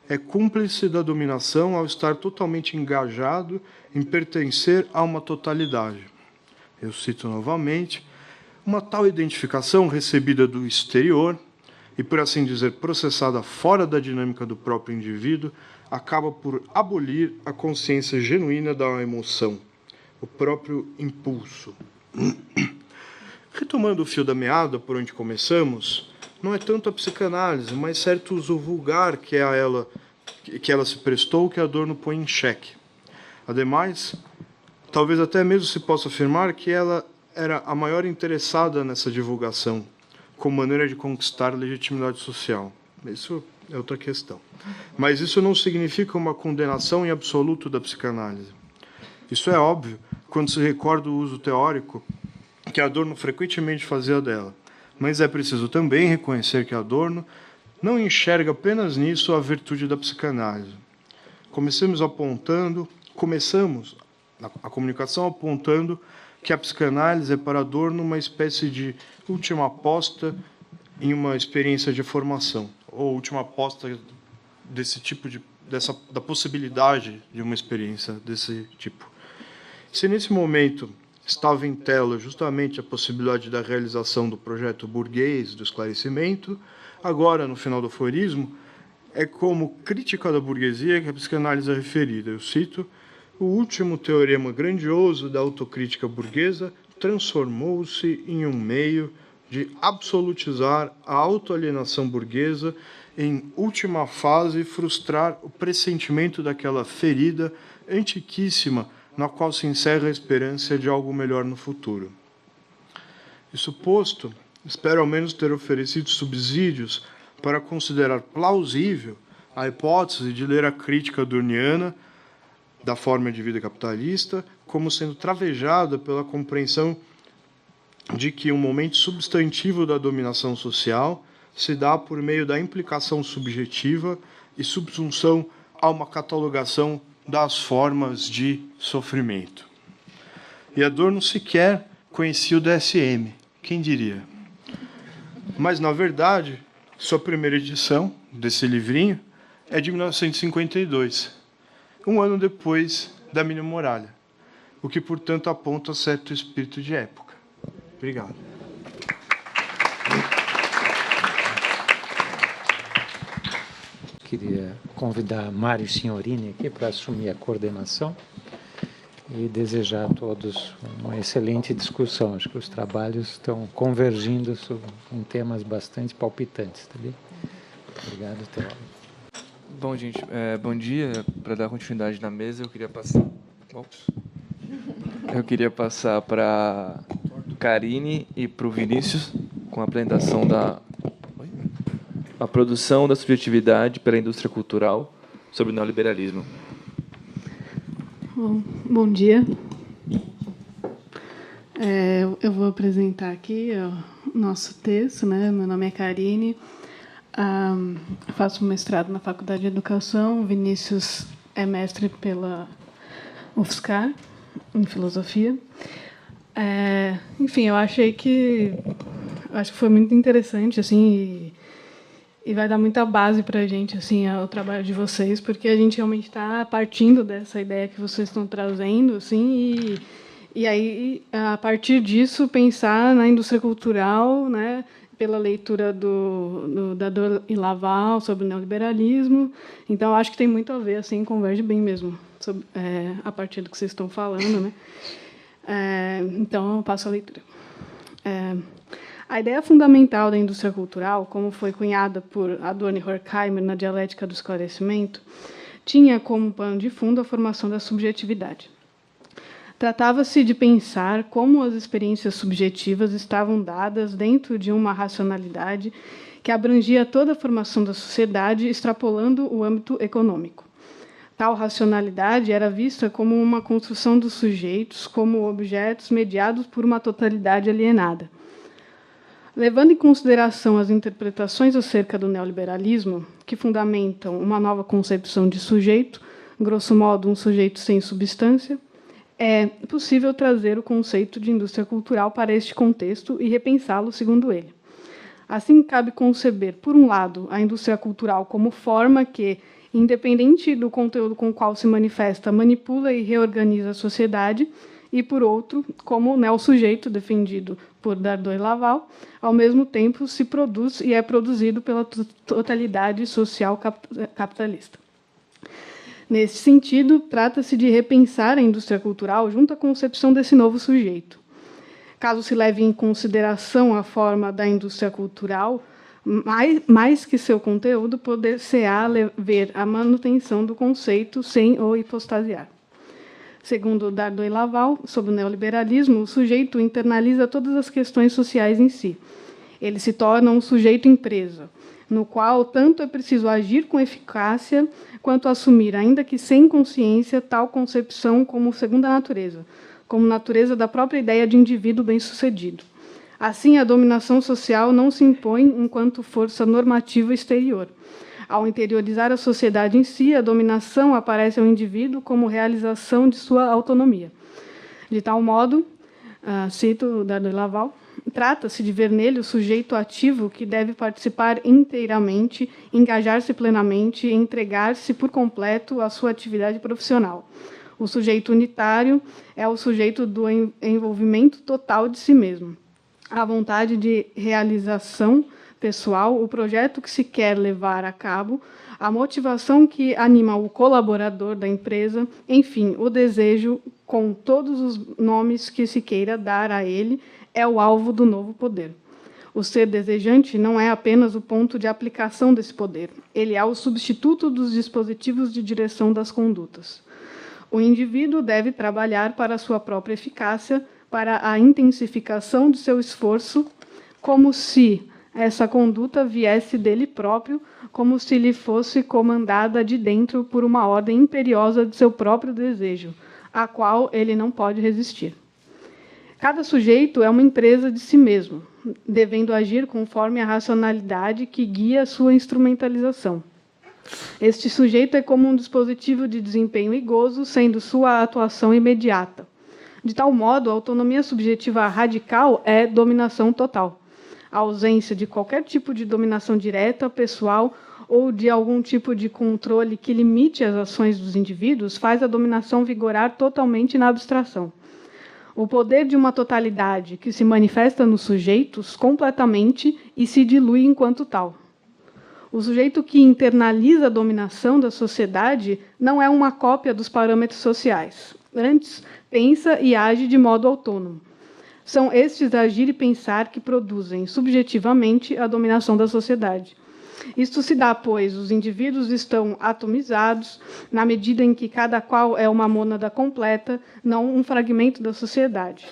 é cúmplice da dominação ao estar totalmente engajado em pertencer a uma totalidade. Eu cito novamente, uma tal identificação recebida do exterior e, por assim dizer, processada fora da dinâmica do próprio indivíduo, acaba por abolir a consciência genuína da emoção, o próprio impulso. Retomando o fio da meada por onde começamos, não é tanto a psicanálise, mas certo uso vulgar que ela se prestou que Adorno põe em xeque. Ademais, talvez até mesmo se possa afirmar que ela era a maior interessada nessa divulgação, como maneira de conquistar legitimidade social. Isso é outra questão. Mas isso não significa uma condenação em absoluto da psicanálise. Isso é óbvio quando se recorda o uso teórico que Adorno frequentemente fazia dela. Mas é preciso também reconhecer que Adorno não enxerga apenas nisso a virtude da psicanálise. Começamos a comunicação apontando que a psicanálise é para Adorno uma espécie de última aposta em uma experiência de formação, ou última aposta da possibilidade de uma experiência desse tipo. Se nesse momento estava em tela justamente a possibilidade da realização do projeto burguês do esclarecimento, agora, no final do aforismo, é como crítica da burguesia que a psicanálise é referida. Eu cito, o último teorema grandioso da autocrítica burguesa transformou-se em um meio de absolutizar a autoalienação burguesa, em última fase frustrar o pressentimento daquela ferida antiquíssima na qual se encerra a esperança de algo melhor no futuro. Isso posto, espero ao menos ter oferecido subsídios para considerar plausível a hipótese de ler a crítica adorniana da forma de vida capitalista como sendo travejada pela compreensão de que um momento substantivo da dominação social se dá por meio da implicação subjetiva e subsunção a uma catalogação das formas de sofrimento. E Adorno sequer conhecia o DSM, quem diria? Mas, na verdade, sua primeira edição desse livrinho é de 1952, um ano depois da Mínima Muralha, o que, portanto, aponta certo espírito de época. Obrigado. Queria convidar Mário Signorini aqui para assumir a coordenação e desejar a todos uma excelente discussão. Acho que os trabalhos estão convergindo em temas bastante palpitantes. Tá bem? Obrigado, Teólogo. Bom, gente, bom dia. Para dar continuidade na mesa, eu queria passar para Karine e para o Vinícius com a apresentação a produção da subjetividade pela indústria cultural sobre o neoliberalismo. Bom dia. Eu vou apresentar aqui o nosso texto, né? Meu nome é Karine. Faço mestrado na Faculdade de Educação. O Vinícius é mestre pela UFSCar, em Filosofia. Enfim, acho que foi muito interessante, assim, e vai dar muita base para a gente, assim, o trabalho de vocês, porque a gente realmente está partindo dessa ideia que vocês estão trazendo, assim, e aí, a partir disso, pensar na indústria cultural, né, pela leitura da Dor e Laval sobre o neoliberalismo. Então, acho que tem muito a ver, assim, converge bem mesmo, sobre, a partir do que vocês estão falando, né? Então, eu passo a leitura. A ideia fundamental da indústria cultural, como foi cunhada por Adorno e Horkheimer na Dialética do Esclarecimento, tinha como pano de fundo a formação da subjetividade. Tratava-se de pensar como as experiências subjetivas estavam dadas dentro de uma racionalidade que abrangia toda a formação da sociedade, extrapolando o âmbito econômico. Tal racionalidade era vista como uma construção dos sujeitos, como objetos mediados por uma totalidade alienada. Levando em consideração as interpretações acerca do neoliberalismo, que fundamentam uma nova concepção de sujeito, grosso modo, um sujeito sem substância, é possível trazer o conceito de indústria cultural para este contexto e repensá-lo segundo ele. Assim, cabe conceber, por um lado, a indústria cultural como forma que, independente do conteúdo com o qual se manifesta, manipula e reorganiza a sociedade, e, por outro, como o neossujeito, defendido por Dardot e Laval, ao mesmo tempo se produz e é produzido pela totalidade social capitalista. Nesse sentido, trata-se de repensar a indústria cultural junto à concepção desse novo sujeito. Caso se leve em consideração a forma da indústria cultural, mais que seu conteúdo, poder-se-á ver a manutenção do conceito sem o hipostasiar. Segundo Dardot e Laval, sobre o neoliberalismo, o sujeito internaliza todas as questões sociais em si. Ele se torna um sujeito empresa, no qual tanto é preciso agir com eficácia, quanto assumir, ainda que sem consciência, tal concepção como segunda natureza, como natureza da própria ideia de indivíduo bem-sucedido. Assim, a dominação social não se impõe enquanto força normativa exterior. Ao interiorizar a sociedade em si, a dominação aparece ao indivíduo como realização de sua autonomia. De tal modo, cito Dardot e Laval, trata-se de ver nele o sujeito ativo que deve participar inteiramente, engajar-se plenamente e entregar-se por completo à sua atividade profissional. O sujeito unitário é o sujeito do envolvimento total de si mesmo. A vontade de realização pessoal, o projeto que se quer levar a cabo, a motivação que anima o colaborador da empresa, enfim, o desejo, com todos os nomes que se queira dar a ele, é o alvo do novo poder. O ser desejante não é apenas o ponto de aplicação desse poder, ele é o substituto dos dispositivos de direção das condutas. O indivíduo deve trabalhar para a sua própria eficácia, para a intensificação de seu esforço, como se essa conduta viesse dele próprio, como se lhe fosse comandada de dentro por uma ordem imperiosa de seu próprio desejo, a qual ele não pode resistir. Cada sujeito é uma empresa de si mesmo, devendo agir conforme a racionalidade que guia a sua instrumentalização. Este sujeito é como um dispositivo de desempenho e gozo, sendo sua atuação imediata. De tal modo, a autonomia subjetiva radical é dominação total. A ausência de qualquer tipo de dominação direta, pessoal, ou de algum tipo de controle que limite as ações dos indivíduos faz a dominação vigorar totalmente na abstração. O poder de uma totalidade que se manifesta nos sujeitos completamente e se dilui enquanto tal. O sujeito que internaliza a dominação da sociedade não é uma cópia dos parâmetros sociais. Antes, pensa e age de modo autônomo. São estes agir e pensar que produzem subjetivamente a dominação da sociedade. Isto se dá, pois os indivíduos estão atomizados, na medida em que cada qual é uma mônada completa, não um fragmento da sociedade.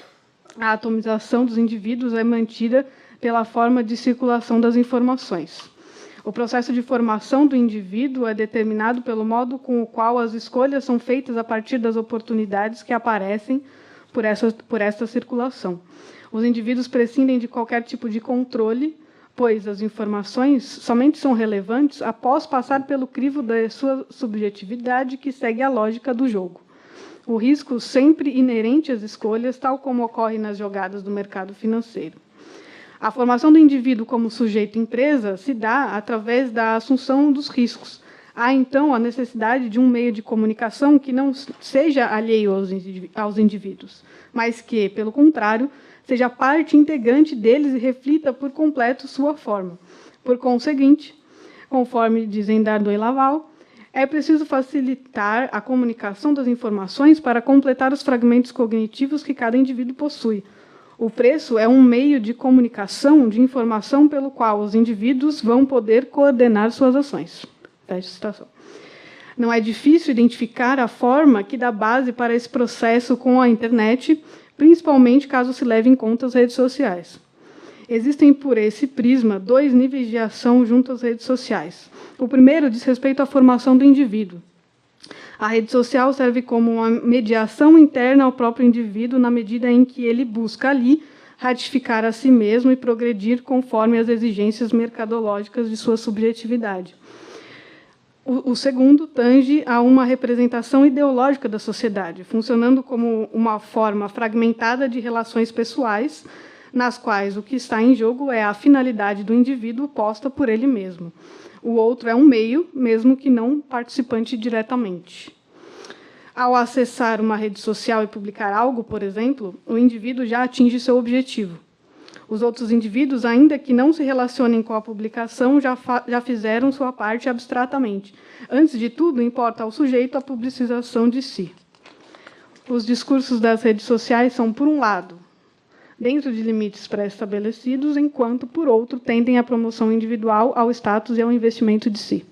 A atomização dos indivíduos é mantida pela forma de circulação das informações. O processo de formação do indivíduo é determinado pelo modo com o qual as escolhas são feitas a partir das oportunidades que aparecem por esta circulação. Os indivíduos prescindem de qualquer tipo de controle, pois as informações somente são relevantes após passar pelo crivo da sua subjetividade, que segue a lógica do jogo. O risco sempre inerente às escolhas, tal como ocorre nas jogadas do mercado financeiro. A formação do indivíduo como sujeito-empresa se dá através da assunção dos riscos. Há, então, a necessidade de um meio de comunicação que não seja alheio aos indivíduos, mas que, pelo contrário, seja parte integrante deles e reflita por completo sua forma. Por conseguinte, conforme diz Endardo e Laval, é preciso facilitar a comunicação das informações para completar os fragmentos cognitivos que cada indivíduo possui. O preço é um meio de comunicação de informação pelo qual os indivíduos vão poder coordenar suas ações. Fecha a citação. Não é difícil identificar a forma que dá base para esse processo com a internet, principalmente caso se leve em conta as redes sociais. Existem, por esse prisma, 2 níveis de ação junto às redes sociais. O primeiro diz respeito à formação do indivíduo. A rede social serve como uma mediação interna ao próprio indivíduo, na medida em que ele busca ali ratificar a si mesmo e progredir conforme as exigências mercadológicas de sua subjetividade. O segundo tange a uma representação ideológica da sociedade, funcionando como uma forma fragmentada de relações pessoais, nas quais o que está em jogo é a finalidade do indivíduo posta por ele mesmo. O outro é um meio, mesmo que não participante diretamente. Ao acessar uma rede social e publicar algo, por exemplo, o indivíduo já atinge seu objetivo. Os outros indivíduos, ainda que não se relacionem com a publicação, já fizeram sua parte abstratamente. Antes de tudo, importa ao sujeito a publicização de si. Os discursos das redes sociais são, por um lado, dentro de limites pré-estabelecidos, enquanto, por outro, tendem à promoção individual, ao status e ao investimento de si.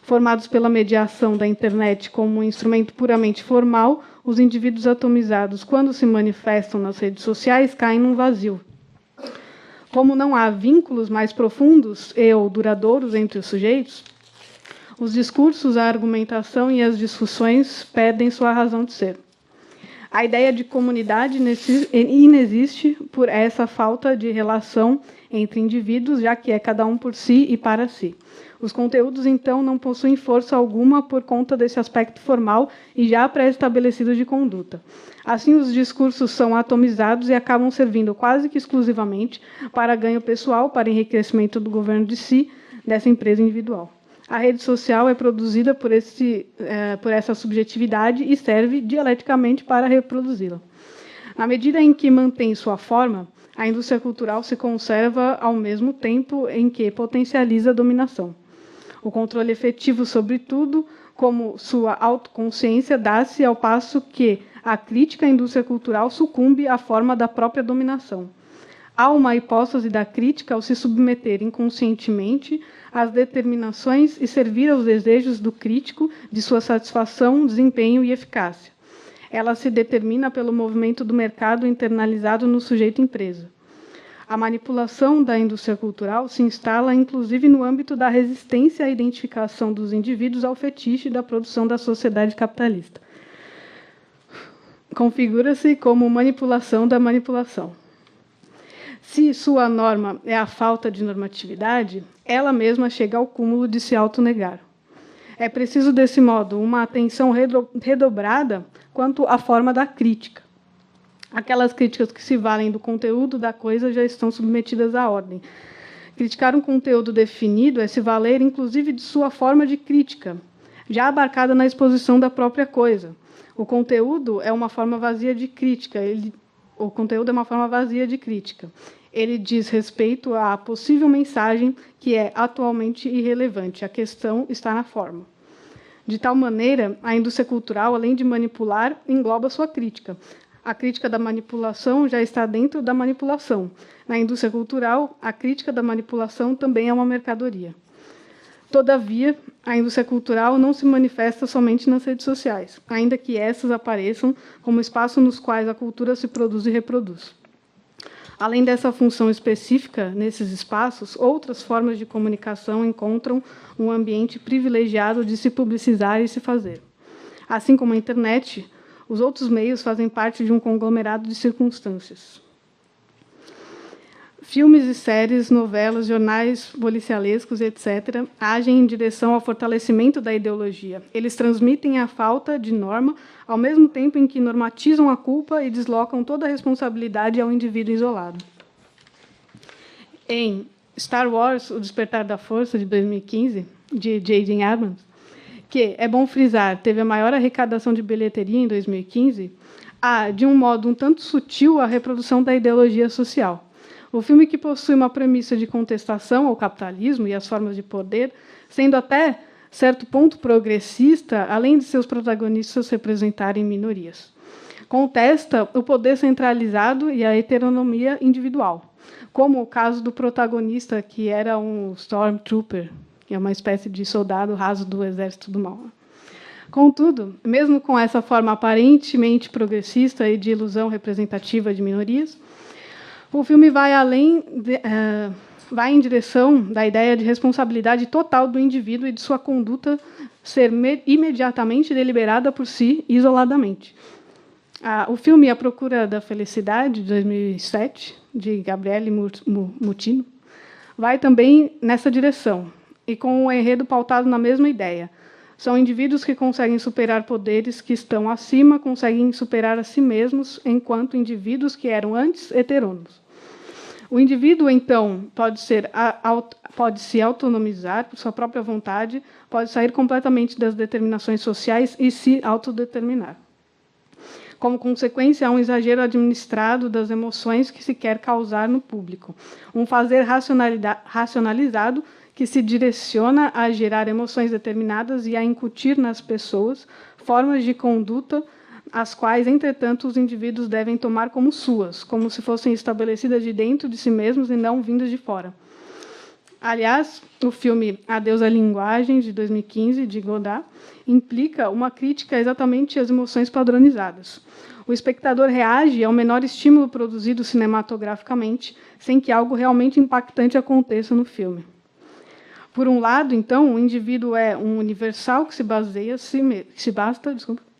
Formados pela mediação da internet como um instrumento puramente formal, os indivíduos atomizados, quando se manifestam nas redes sociais, caem num vazio. Como não há vínculos mais profundos ou duradouros entre os sujeitos, os discursos, a argumentação e as discussões perdem sua razão de ser. A ideia de comunidade inexiste por essa falta de relação entre indivíduos, já que é cada um por si e para si. Os conteúdos, então, não possuem força alguma por conta desse aspecto formal e já pré-estabelecido de conduta. Assim, os discursos são atomizados e acabam servindo quase que exclusivamente para ganho pessoal, para enriquecimento do governo de si, dessa empresa individual. A rede social é produzida por essa subjetividade e serve dialeticamente para reproduzi-la. Na medida em que mantém sua forma, a indústria cultural se conserva ao mesmo tempo em que potencializa a dominação. O controle efetivo sobre tudo, como sua autoconsciência, dá-se ao passo que a crítica à indústria cultural sucumbe à forma da própria dominação. Há uma hipótese da crítica ao se submeter inconscientemente às determinações e servir aos desejos do crítico de sua satisfação, desempenho e eficácia. Ela se determina pelo movimento do mercado internalizado no sujeito-empresa. A manipulação da indústria cultural se instala, inclusive, no âmbito da resistência à identificação dos indivíduos ao fetiche da produção da sociedade capitalista. Configura-se como manipulação da manipulação. Se sua norma é a falta de normatividade, ela mesma chega ao cúmulo de se autonegar. É preciso, desse modo, uma atenção redobrada quanto à forma da crítica. Aquelas críticas que se valem do conteúdo da coisa já estão submetidas à ordem. Criticar um conteúdo definido é se valer, inclusive, de sua forma de crítica, já abarcada na exposição da própria coisa. O conteúdo é uma forma vazia de crítica. Ele diz respeito à possível mensagem que é atualmente irrelevante. A questão está na forma. De tal maneira, a indústria cultural, além de manipular, engloba sua crítica. A crítica da manipulação já está dentro da manipulação. Na indústria cultural, a crítica da manipulação também é uma mercadoria. Todavia, a indústria cultural não se manifesta somente nas redes sociais, ainda que essas apareçam como espaço nos quais a cultura se produz e reproduz. Além dessa função específica nesses espaços, outras formas de comunicação encontram um ambiente privilegiado de se publicizar e se fazer. Assim como a internet, os outros meios fazem parte de um conglomerado de circunstâncias. filmes e séries, novelas, jornais policialescos, etc., agem em direção ao fortalecimento da ideologia. Eles transmitem a falta de norma, ao mesmo tempo em que normatizam a culpa e deslocam toda a responsabilidade ao indivíduo isolado. Em Star Wars, O Despertar da Força, de 2015, de J.J. Abrams, que, é bom frisar, teve a maior arrecadação de bilheteria em 2015, há, de um modo um tanto sutil, a reprodução da ideologia social. O filme, que possui uma premissa de contestação ao capitalismo e às formas de poder, sendo até certo ponto progressista, além de seus protagonistas representarem minorias. Contesta o poder centralizado e a heteronomia individual, como o caso do protagonista, que era um Stormtrooper, que é uma espécie de soldado raso do Exército do Mal. Contudo, mesmo com essa forma aparentemente progressista e de ilusão representativa de minorias, o filme vai vai em direção da ideia de responsabilidade total do indivíduo e de sua conduta ser imediatamente deliberada por si, isoladamente. O filme A Procura da Felicidade, de 2007, de Gabriele Mutino, vai também nessa direção, e com um enredo pautado na mesma ideia. São indivíduos que conseguem superar poderes que estão acima, conseguem superar a si mesmos, enquanto indivíduos que eram antes heterônomos. O indivíduo, então, pode se autonomizar por sua própria vontade, pode sair completamente das determinações sociais e se autodeterminar. Como consequência, há um exagero administrado das emoções que se quer causar no público, um fazer racionalizado que se direciona a gerar emoções determinadas e a incutir nas pessoas formas de conduta, as quais, entretanto, os indivíduos devem tomar como suas, como se fossem estabelecidas de dentro de si mesmos e não vindas de fora. Aliás, o filme Adeus à Linguagem, de 2015, de Godard, implica uma crítica exatamente às emoções padronizadas. O espectador reage ao menor estímulo produzido cinematograficamente, sem que algo realmente impactante aconteça no filme. Por um lado, então, o indivíduo é um universal que se basta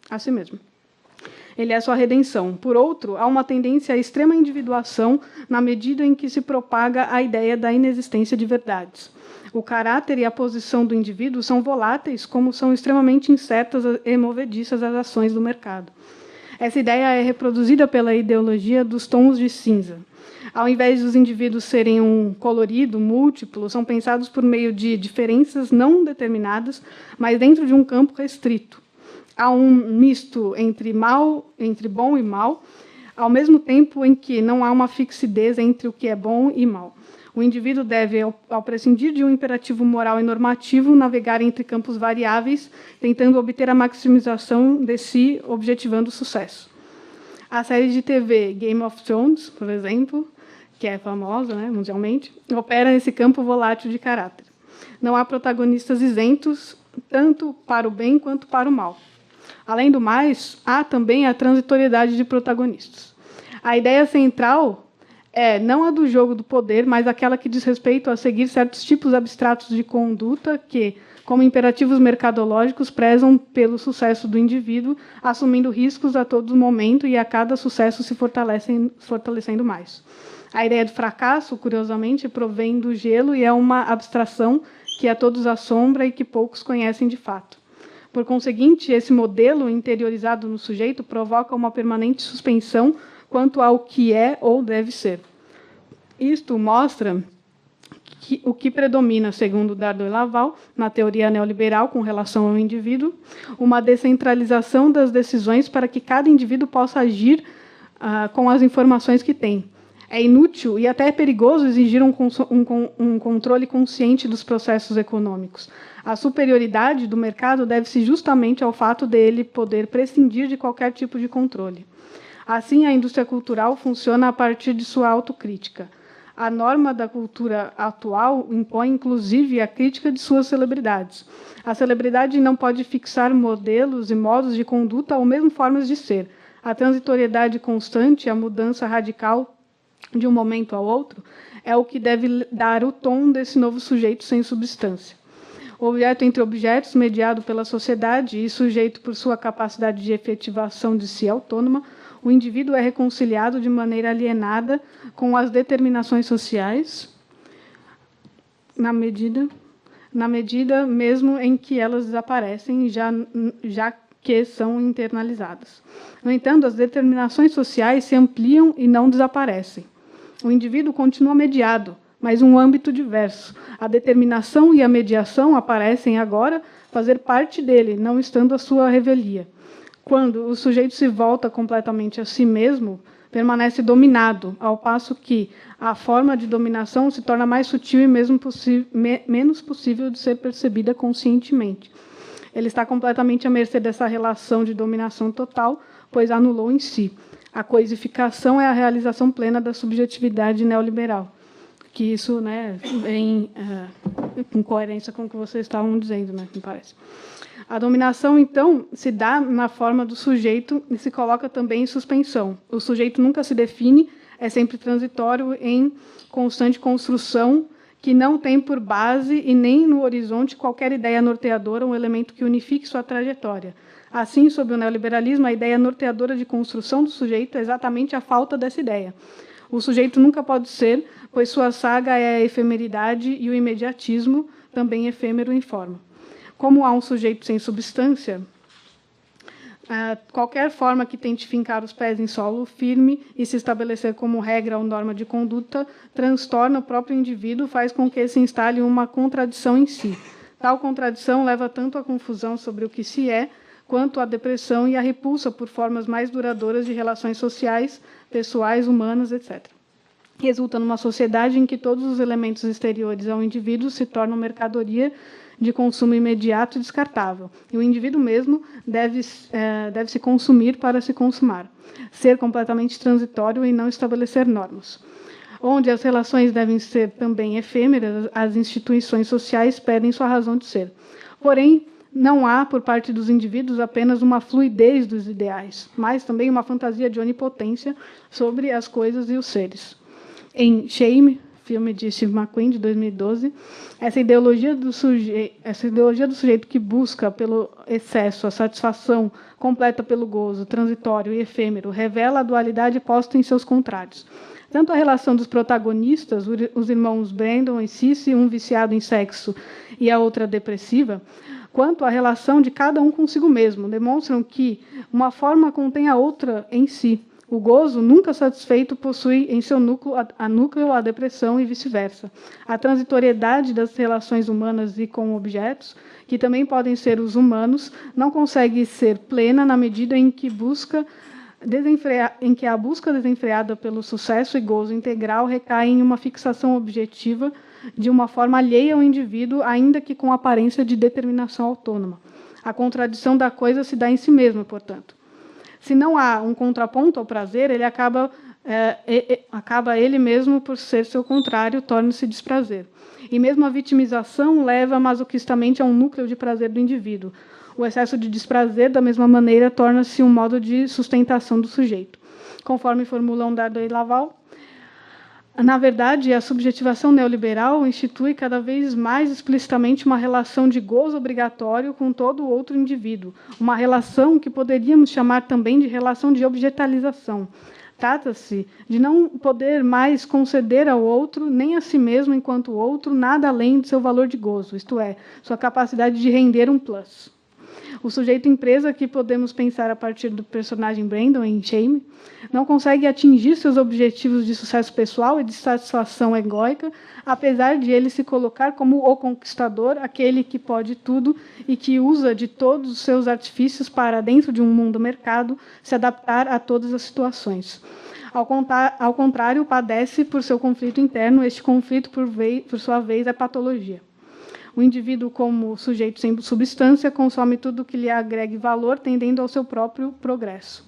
a si mesmo. Ele é sua redenção. Por outro, há uma tendência à extrema individuação na medida em que se propaga a ideia da inexistência de verdades. O caráter e a posição do indivíduo são voláteis, como são extremamente incertas e movediças as ações do mercado. Essa ideia é reproduzida pela ideologia dos tons de cinza. Ao invés dos indivíduos serem um colorido múltiplo, são pensados por meio de diferenças não determinadas, mas dentro de um campo restrito. Há um misto entre bom e mal, ao mesmo tempo em que não há uma fixidez entre o que é bom e mal. O indivíduo deve, ao prescindir de um imperativo moral e normativo, navegar entre campos variáveis, tentando obter a maximização de si, objetivando o sucesso. A série de TV Game of Thrones, por exemplo, que é famosa, mundialmente, opera nesse campo volátil de caráter. Não há protagonistas isentos, tanto para o bem quanto para o mal. Além do mais, há também a transitoriedade de protagonistas. A ideia central é não a do jogo do poder, mas aquela que diz respeito a seguir certos tipos abstratos de conduta que, como imperativos mercadológicos, prezam pelo sucesso do indivíduo, assumindo riscos a todo momento e a cada sucesso se fortalecendo mais. A ideia do fracasso, curiosamente, provém do gelo e é uma abstração que a todos assombra e que poucos conhecem de fato. Por conseguinte, esse modelo interiorizado no sujeito provoca uma permanente suspensão quanto ao que é ou deve ser. Isto mostra que o que predomina, segundo Dardot e Laval, na teoria neoliberal com relação ao indivíduo, uma descentralização das decisões para que cada indivíduo possa agir com as informações que tem. É inútil e até perigoso exigir um controle consciente dos processos econômicos. A superioridade do mercado deve-se justamente ao fato dele poder prescindir de qualquer tipo de controle. Assim, a indústria cultural funciona a partir de sua autocrítica. A norma da cultura atual impõe, inclusive, a crítica de suas celebridades. A celebridade não pode fixar modelos e modos de conduta ou mesmo formas de ser. A transitoriedade constante, a mudança radical de um momento ao outro, é o que deve dar o tom desse novo sujeito sem substância. objeto entre objetos, mediado pela sociedade e sujeito por sua capacidade de efetivação de si autônoma, o indivíduo é reconciliado de maneira alienada com as determinações sociais, na medida mesmo em que elas desaparecem, já que são internalizadas. No entanto, as determinações sociais se ampliam e não desaparecem. O indivíduo continua mediado, mas um âmbito diverso. A determinação e a mediação aparecem agora fazer parte dele, não estando à sua revelia. Quando o sujeito se volta completamente a si mesmo, permanece dominado, ao passo que a forma de dominação se torna mais sutil e mesmo menos possível de ser percebida conscientemente. Ele está completamente à mercê dessa relação de dominação total, pois anulou em si. A coisificação é a realização plena da subjetividade neoliberal. Que isso, né, vem em coerência com o que vocês estavam dizendo, né, me parece. A dominação, então, se dá na forma do sujeito e se coloca também em suspensão. O sujeito nunca se define, é sempre transitório em constante construção, que não tem por base e nem no horizonte qualquer ideia norteadora ou elemento que unifique sua trajetória. Assim, sob o neoliberalismo, a ideia norteadora de construção do sujeito é exatamente a falta dessa ideia. O sujeito nunca pode ser, pois sua saga é a efemeridade e o imediatismo, também efêmero em forma. Como há um sujeito sem substância, qualquer forma que tente fincar os pés em solo firme e se estabelecer como regra ou norma de conduta transtorna o próprio indivíduo, faz com que se instale uma contradição em si. Tal contradição leva tanto à confusão sobre o que se é, quanto à depressão e à repulsa por formas mais duradouras de relações sociais, pessoais, humanas, etc. Resulta numa sociedade em que todos os elementos exteriores ao indivíduo se tornam mercadoria de consumo imediato e descartável. E o indivíduo mesmo deve se consumir para se consumar, ser completamente transitório e não estabelecer normas. Onde as relações devem ser também efêmeras, as instituições sociais perdem sua razão de ser. Porém, não há, por parte dos indivíduos, apenas uma fluidez dos ideais, mas também uma fantasia de onipotência sobre as coisas e os seres. Em Shame, filme de Steve McQueen, de 2012, essa ideologia do sujeito que busca pelo excesso a satisfação completa pelo gozo, transitório e efêmero, revela a dualidade posta em seus contrários. Tanto a relação dos protagonistas, os irmãos Brandon e Cici, um viciado em sexo e a outra depressiva, quanto a relação de cada um consigo mesmo, demonstram que uma forma contém a outra em si. O gozo, nunca satisfeito, possui em seu núcleo a depressão e vice-versa. A transitoriedade das relações humanas e com objetos, que também podem ser os humanos, não consegue ser plena na medida em que a busca desenfreada pelo sucesso e gozo integral recai em uma fixação objetiva de uma forma alheia ao indivíduo, ainda que com aparência de determinação autônoma. A contradição da coisa se dá em si mesma, portanto. Se não há um contraponto ao prazer, ele acaba ele mesmo por ser seu contrário, torna-se desprazer. E mesmo a vitimização leva masoquistamente a um núcleo de prazer do indivíduo. O excesso de desprazer, da mesma maneira, torna-se um modo de sustentação do sujeito. Conforme formulam Dardot e Laval, na verdade, a subjetivação neoliberal institui cada vez mais explicitamente uma relação de gozo obrigatório com todo outro indivíduo, uma relação que poderíamos chamar também de relação de objetalização. Trata-se de não poder mais conceder ao outro, nem a si mesmo enquanto outro, nada além de seu valor de gozo, isto é, sua capacidade de render um plus. O sujeito empresa, que podemos pensar a partir do personagem Brandon em Shame, não consegue atingir seus objetivos de sucesso pessoal e de satisfação egóica, apesar de ele se colocar como o conquistador, aquele que pode tudo e que usa de todos os seus artifícios para, dentro de um mundo mercado, se adaptar a todas as situações. Ao contrário, padece por seu conflito interno. Este conflito, por sua vez, é patologia. O indivíduo, como sujeito sem substância, consome tudo que lhe agregue valor, tendendo ao seu próprio progresso.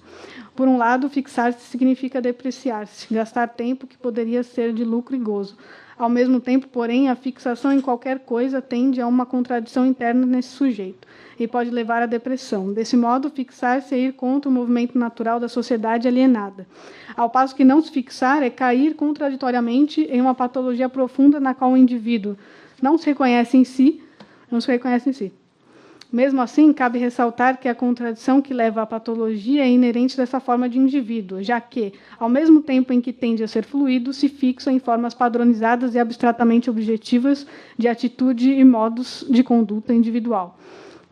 Por um lado, fixar-se significa depreciar-se, gastar tempo que poderia ser de lucro e gozo. Ao mesmo tempo, porém, a fixação em qualquer coisa tende a uma contradição interna nesse sujeito e pode levar à depressão. Desse modo, fixar-se é ir contra o movimento natural da sociedade alienada. Ao passo que não se fixar é cair contraditoriamente em uma patologia profunda na qual o indivíduo não se reconhece em si, não se reconhece em si. Mesmo assim, cabe ressaltar que a contradição que leva à patologia é inerente dessa forma de indivíduo, já que, ao mesmo tempo em que tende a ser fluido, se fixa em formas padronizadas e abstratamente objetivas de atitude e modos de conduta individual.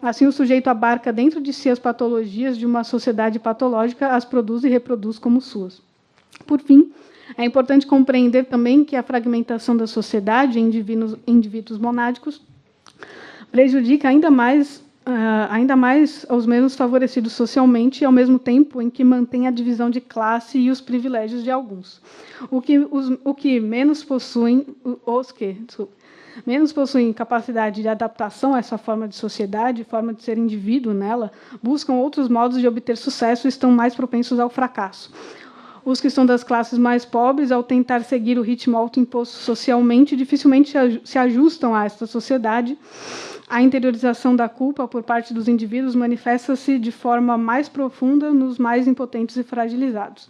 Assim, o sujeito abarca dentro de si as patologias de uma sociedade patológica, as produz e reproduz como suas. Por fim, é importante compreender também que a fragmentação da sociedade em indivíduos monádicos prejudica ainda mais aos menos favorecidos socialmente, ao mesmo tempo em que mantém a divisão de classe e os privilégios de alguns. Os que menos possuem capacidade de adaptação a essa forma de sociedade, forma de ser indivíduo nela, buscam outros modos de obter sucesso e estão mais propensos ao fracasso. Os que são das classes mais pobres, ao tentar seguir o ritmo autoimposto socialmente, dificilmente se ajustam a esta sociedade. A interiorização da culpa por parte dos indivíduos manifesta-se de forma mais profunda nos mais impotentes e fragilizados.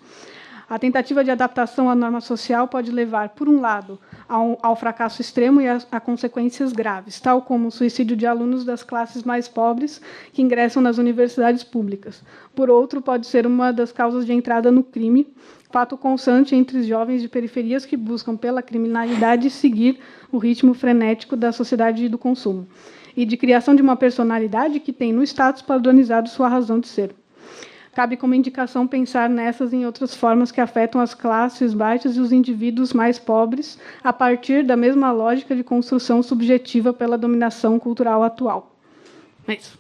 A tentativa de adaptação à norma social pode levar, por um lado, ao fracasso extremo e a consequências graves, tal como o suicídio de alunos das classes mais pobres que ingressam nas universidades públicas. Por outro, pode ser uma das causas de entrada no crime, fato constante entre os jovens de periferias que buscam, pela criminalidade, seguir o ritmo frenético da sociedade do consumo, e de criação de uma personalidade que tem, no status padronizado, sua razão de ser. Cabe como indicação pensar nessas e em outras formas que afetam as classes baixas e os indivíduos mais pobres, a partir da mesma lógica de construção subjetiva pela dominação cultural atual. É isso.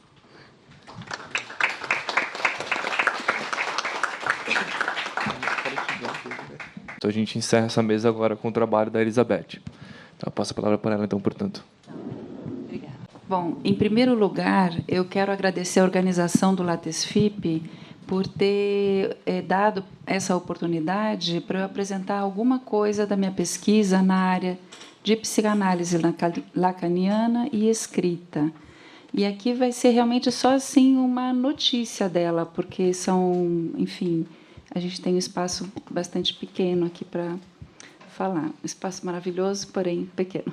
Então, a gente encerra essa mesa agora com o trabalho da Elizabeth. Então, eu passo a palavra para ela, então, portanto. Obrigada. Bom, em primeiro lugar, eu quero agradecer a organização do LatesFip por ter dado essa oportunidade para eu apresentar alguma coisa da minha pesquisa na área de psicanálise lacaniana e escrita. E aqui vai ser realmente só assim uma notícia dela, porque são, enfim, a gente tem um espaço bastante pequeno aqui para falar. Um espaço maravilhoso, porém pequeno.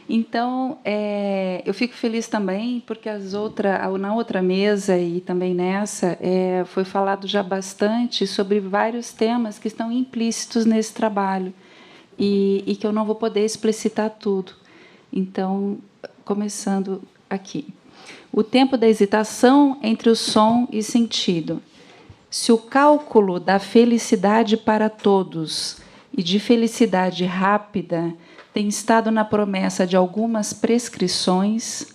Então, eu fico feliz também, porque na outra mesa e também nessa, foi falado já bastante sobre vários temas que estão implícitos nesse trabalho e que eu não vou poder explicitar tudo. Então, começando aqui. O tempo da hesitação entre o som e sentido. Se o cálculo da felicidade para todos e de felicidade rápida tem estado na promessa de algumas prescrições,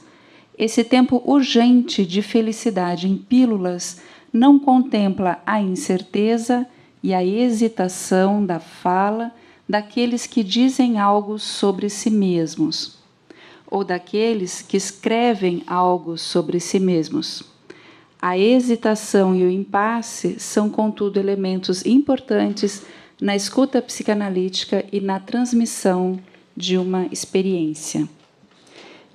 esse tempo urgente de felicidade em pílulas não contempla a incerteza e a hesitação da fala daqueles que dizem algo sobre si mesmos, ou daqueles que escrevem algo sobre si mesmos. A hesitação e o impasse são, contudo, elementos importantes na escuta psicanalítica e na transmissão de uma experiência.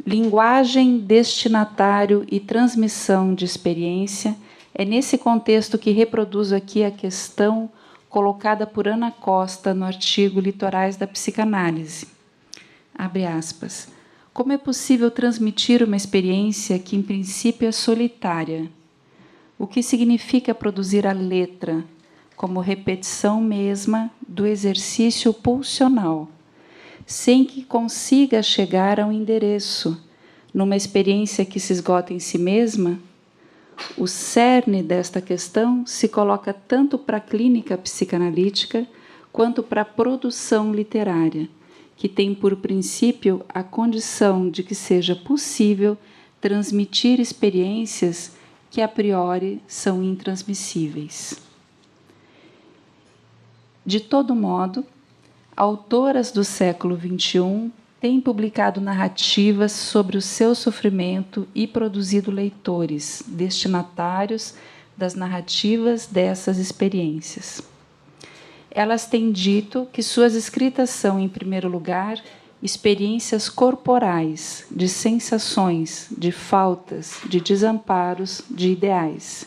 Linguagem, destinatário e transmissão de experiência é nesse contexto que reproduzo aqui a questão colocada por Ana Costa no artigo Litorais da Psicanálise. Abre aspas. Como é possível transmitir uma experiência que, em princípio, é solitária? O que significa produzir a letra como repetição mesma do exercício pulsional, sem que consiga chegar a um endereço, numa experiência que se esgota em si mesma? O cerne desta questão se coloca tanto para a clínica psicanalítica quanto para a produção literária, que tem por princípio a condição de que seja possível transmitir experiências que a priori são intransmissíveis. De todo modo, autoras do século XXI têm publicado narrativas sobre o seu sofrimento e produzido leitores, destinatários das narrativas dessas experiências. Elas têm dito que suas escritas são, em primeiro lugar, experiências corporais, de sensações, de faltas, de desamparos, de ideais.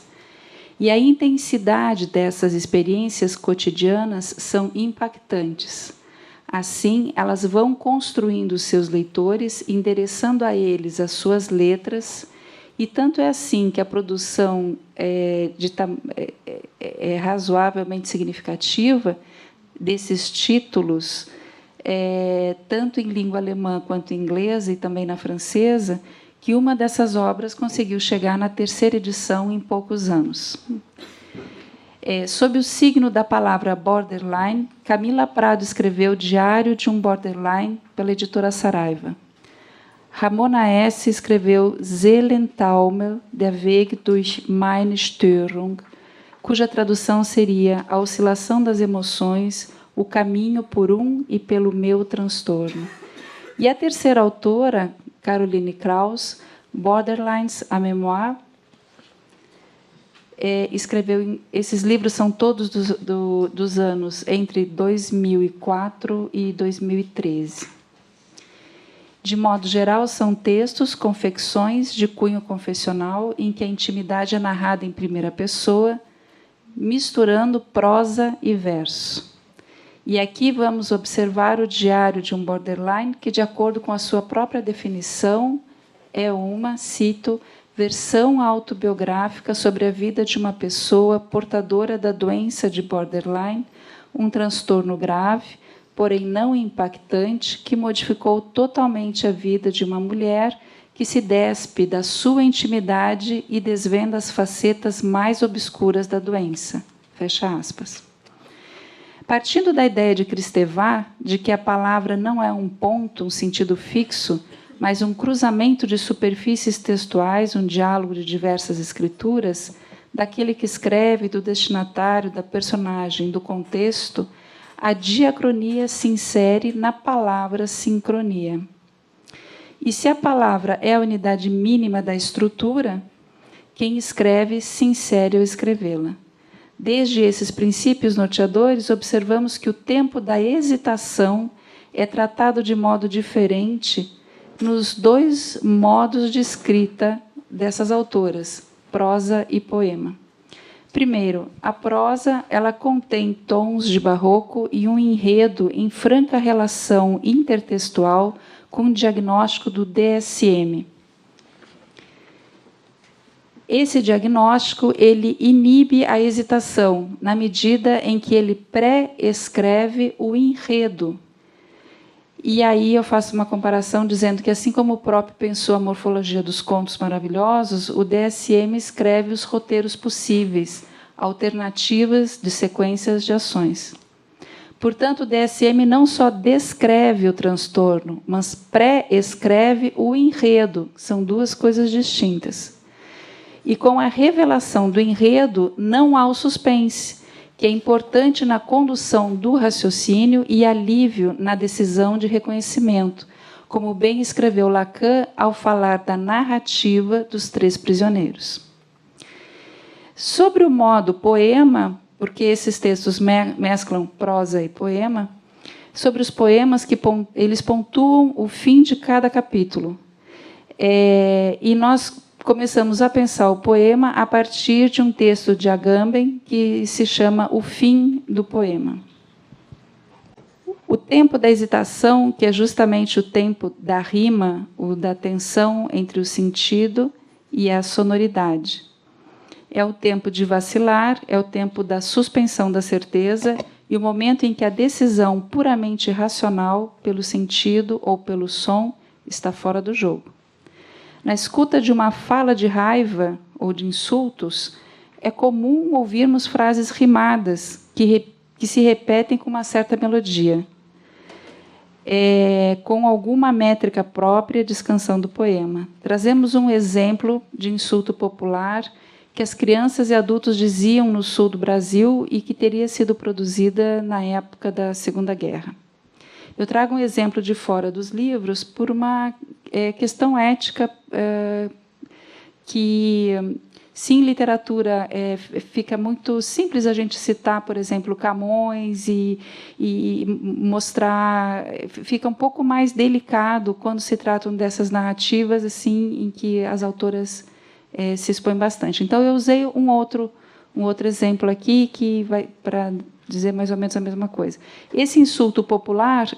E a intensidade dessas experiências cotidianas são impactantes. Assim, elas vão construindo seus leitores, endereçando a eles as suas letras, e tanto é assim que a produção é razoavelmente significativa desses títulos, tanto em língua alemã quanto em inglesa e também na francesa, que uma dessas obras conseguiu chegar na 3ª edição em poucos anos. Sob o signo da palavra borderline, Camila Prado escreveu Diário de um Borderline pela editora Saraiva. Ramona S. escreveu Seelentaumel, der Weg durch meine Störung, cuja tradução seria A Oscilação das Emoções, o caminho por um e pelo meu transtorno. E a terceira autora, Caroline Kraus, Borderlines, a Mémoire, escreveu. Esses livros são todos dos anos entre 2004 e 2013. De modo geral, são textos, confecções de cunho confessional, em que a intimidade é narrada em primeira pessoa, misturando prosa e verso. E aqui vamos observar o Diário de um Borderline, que, de acordo com a sua própria definição, é uma, cito, versão autobiográfica sobre a vida de uma pessoa portadora da doença de borderline, um transtorno grave, porém não impactante, que modificou totalmente a vida de uma mulher que se despe da sua intimidade e desvenda as facetas mais obscuras da doença. Fecha aspas. Partindo da ideia de Kristeva, de que a palavra não é um ponto, um sentido fixo, mas um cruzamento de superfícies textuais, um diálogo de diversas escrituras, daquele que escreve, do destinatário, da personagem, do contexto, a diacronia se insere na palavra sincronia. E se a palavra é a unidade mínima da estrutura, quem escreve se insere ao escrevê-la. Desde esses princípios norteadores, observamos que o tempo da hesitação é tratado de modo diferente nos dois modos de escrita dessas autoras, prosa e poema. Primeiro, a prosa ela contém tons de barroco e um enredo em franca relação intertextual com o diagnóstico do DSM. Esse diagnóstico ele inibe a hesitação na medida em que ele pré-escreve o enredo. E aí eu faço uma comparação dizendo que, assim como o próprio pensou a morfologia dos contos maravilhosos, o DSM escreve os roteiros possíveis, alternativas de sequências de ações. Portanto, o DSM não só descreve o transtorno, mas pré-escreve o enredo. São duas coisas distintas. E com a revelação do enredo, não há o suspense, que é importante na condução do raciocínio e alívio na decisão de reconhecimento, como bem escreveu Lacan ao falar da narrativa dos três prisioneiros. Sobre o modo poema, porque esses textos mesclam prosa e poema, sobre os poemas que eles pontuam o fim de cada capítulo. E nós começamos a pensar o poema a partir de um texto de Agamben que se chama O Fim do Poema. O tempo da hesitação, que é justamente o tempo da rima, ou da tensão entre o sentido e a sonoridade. É o tempo de vacilar, é o tempo da suspensão da certeza e o momento em que a decisão puramente racional, pelo sentido ou pelo som, está fora do jogo. Na escuta de uma fala de raiva ou de insultos, é comum ouvirmos frases rimadas que se repetem com uma certa melodia, com alguma métrica própria descansando o poema. Trazemos um exemplo de insulto popular que as crianças e adultos diziam no sul do Brasil e que teria sido produzida na época da Segunda Guerra. Eu trago um exemplo de fora dos livros por uma questão ética que, se em literatura fica muito simples a gente citar, por exemplo, Camões e mostrar, fica um pouco mais delicado quando se tratam dessas narrativas assim em que as autoras se expõem bastante. Então, eu usei um outro exemplo aqui que vai para dizer mais ou menos a mesma coisa. Esse insulto popular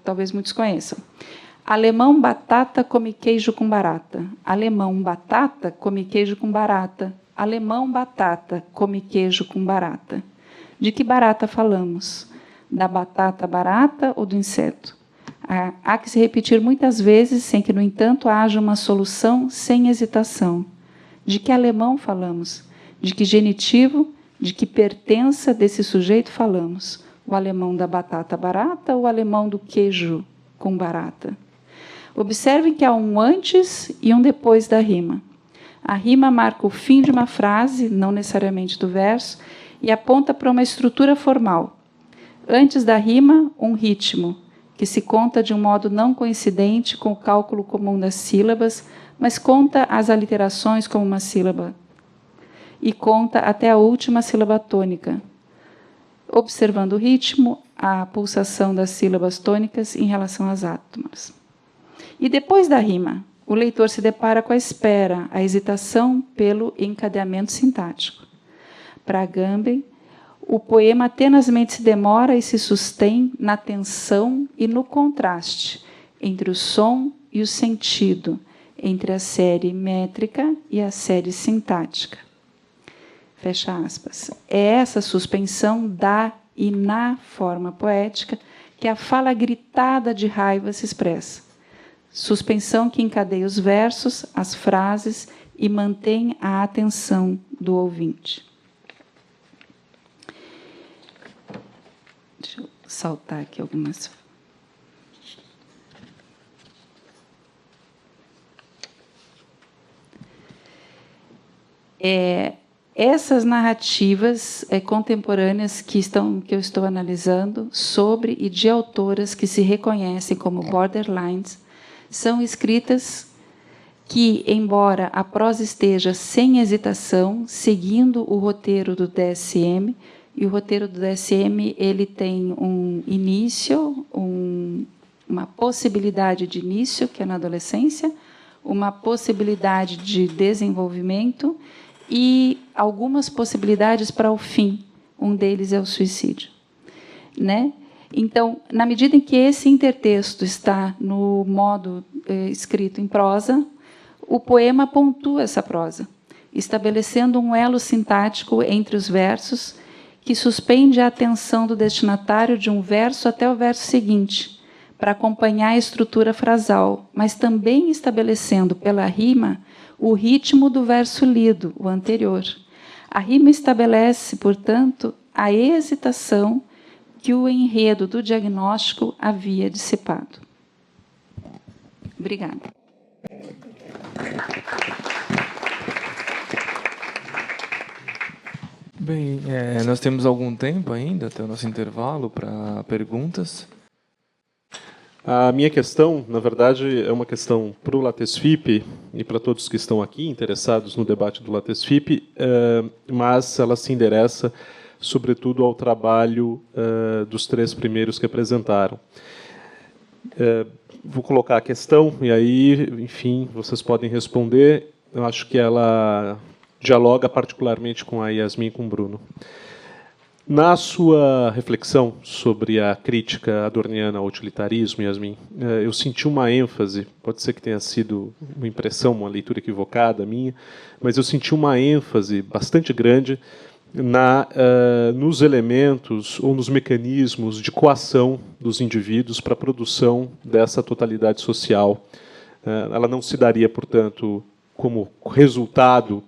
talvez muitos conheçam. Alemão batata come queijo com barata. Alemão batata come queijo com barata. Alemão batata come queijo com barata. De que barata falamos? Da batata barata ou do inseto? Há que se repetir muitas vezes, sem que, no entanto, haja uma solução sem hesitação. De que alemão falamos? De que genitivo, de que pertença desse sujeito falamos? O alemão da batata barata ou o alemão do queijo com barata? Observem que há um antes e um depois da rima. A rima marca o fim de uma frase, não necessariamente do verso, e aponta para uma estrutura formal. Antes da rima, um ritmo, que se conta de um modo não coincidente com o cálculo comum das sílabas, mas conta as aliterações como uma sílaba, e conta até a última sílaba tônica, observando o ritmo, a pulsação das sílabas tônicas em relação às átomas. E depois da rima, o leitor se depara com a espera, a hesitação pelo encadeamento sintático. Para Agamben, o poema tenazmente se demora e se sustém na tensão e no contraste entre o som e o sentido, entre a série métrica e a série sintática. Fecha aspas. É essa suspensão da e na forma poética que a fala gritada de raiva se expressa. Suspensão que encadeia os versos, as frases e mantém a atenção do ouvinte. Deixa eu saltar aqui algumas. Essas narrativas contemporâneas que eu estou analisando sobre e de autoras que se reconhecem como borderlines são escritas que, embora a prosa esteja sem hesitação, seguindo o roteiro do DSM, e o roteiro do DSM ele tem um início, uma possibilidade de início, que é na adolescência, uma possibilidade de desenvolvimento e algumas possibilidades para o fim. Um deles é o suicídio, né? Então, na medida em que esse intertexto está no modo escrito em prosa, o poema pontua essa prosa, estabelecendo um elo sintático entre os versos que suspende a atenção do destinatário de um verso até o verso seguinte, para acompanhar a estrutura frasal, mas também estabelecendo pela rima o ritmo do verso lido, o anterior. A rima estabelece, portanto, a hesitação que o enredo do diagnóstico havia dissipado. Obrigada. Bem, nós temos algum tempo ainda até o nosso intervalo para perguntas. A minha questão, na verdade, é uma questão para o LatesFip e para todos que estão aqui interessados no debate do LatesFip, mas ela se endereça, sobretudo, ao trabalho dos três primeiros que apresentaram. Vou colocar a questão e aí, enfim, vocês podem responder. Eu acho que ela dialoga particularmente com a Yasmin e com o Bruno. Na sua reflexão sobre a crítica adorniana ao utilitarismo, Yasmin, eu senti uma ênfase, pode ser que tenha sido uma impressão, uma leitura equivocada minha, mas eu senti uma ênfase bastante grande nos elementos ou nos mecanismos de coação dos indivíduos para a produção dessa totalidade social. Ela não se daria, portanto, como resultado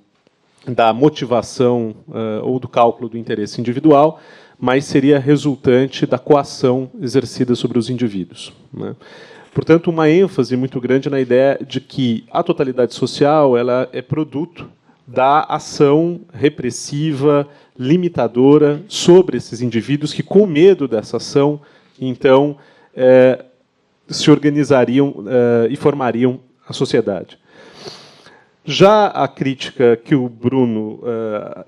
da motivação ou do cálculo do interesse individual, mas seria resultante da coação exercida sobre os indivíduos, né? Portanto, uma ênfase muito grande na ideia de que a totalidade social ela é produto da ação repressiva, limitadora sobre esses indivíduos que, com medo dessa ação, então, se organizariam e formariam a sociedade. Já a crítica que o Bruno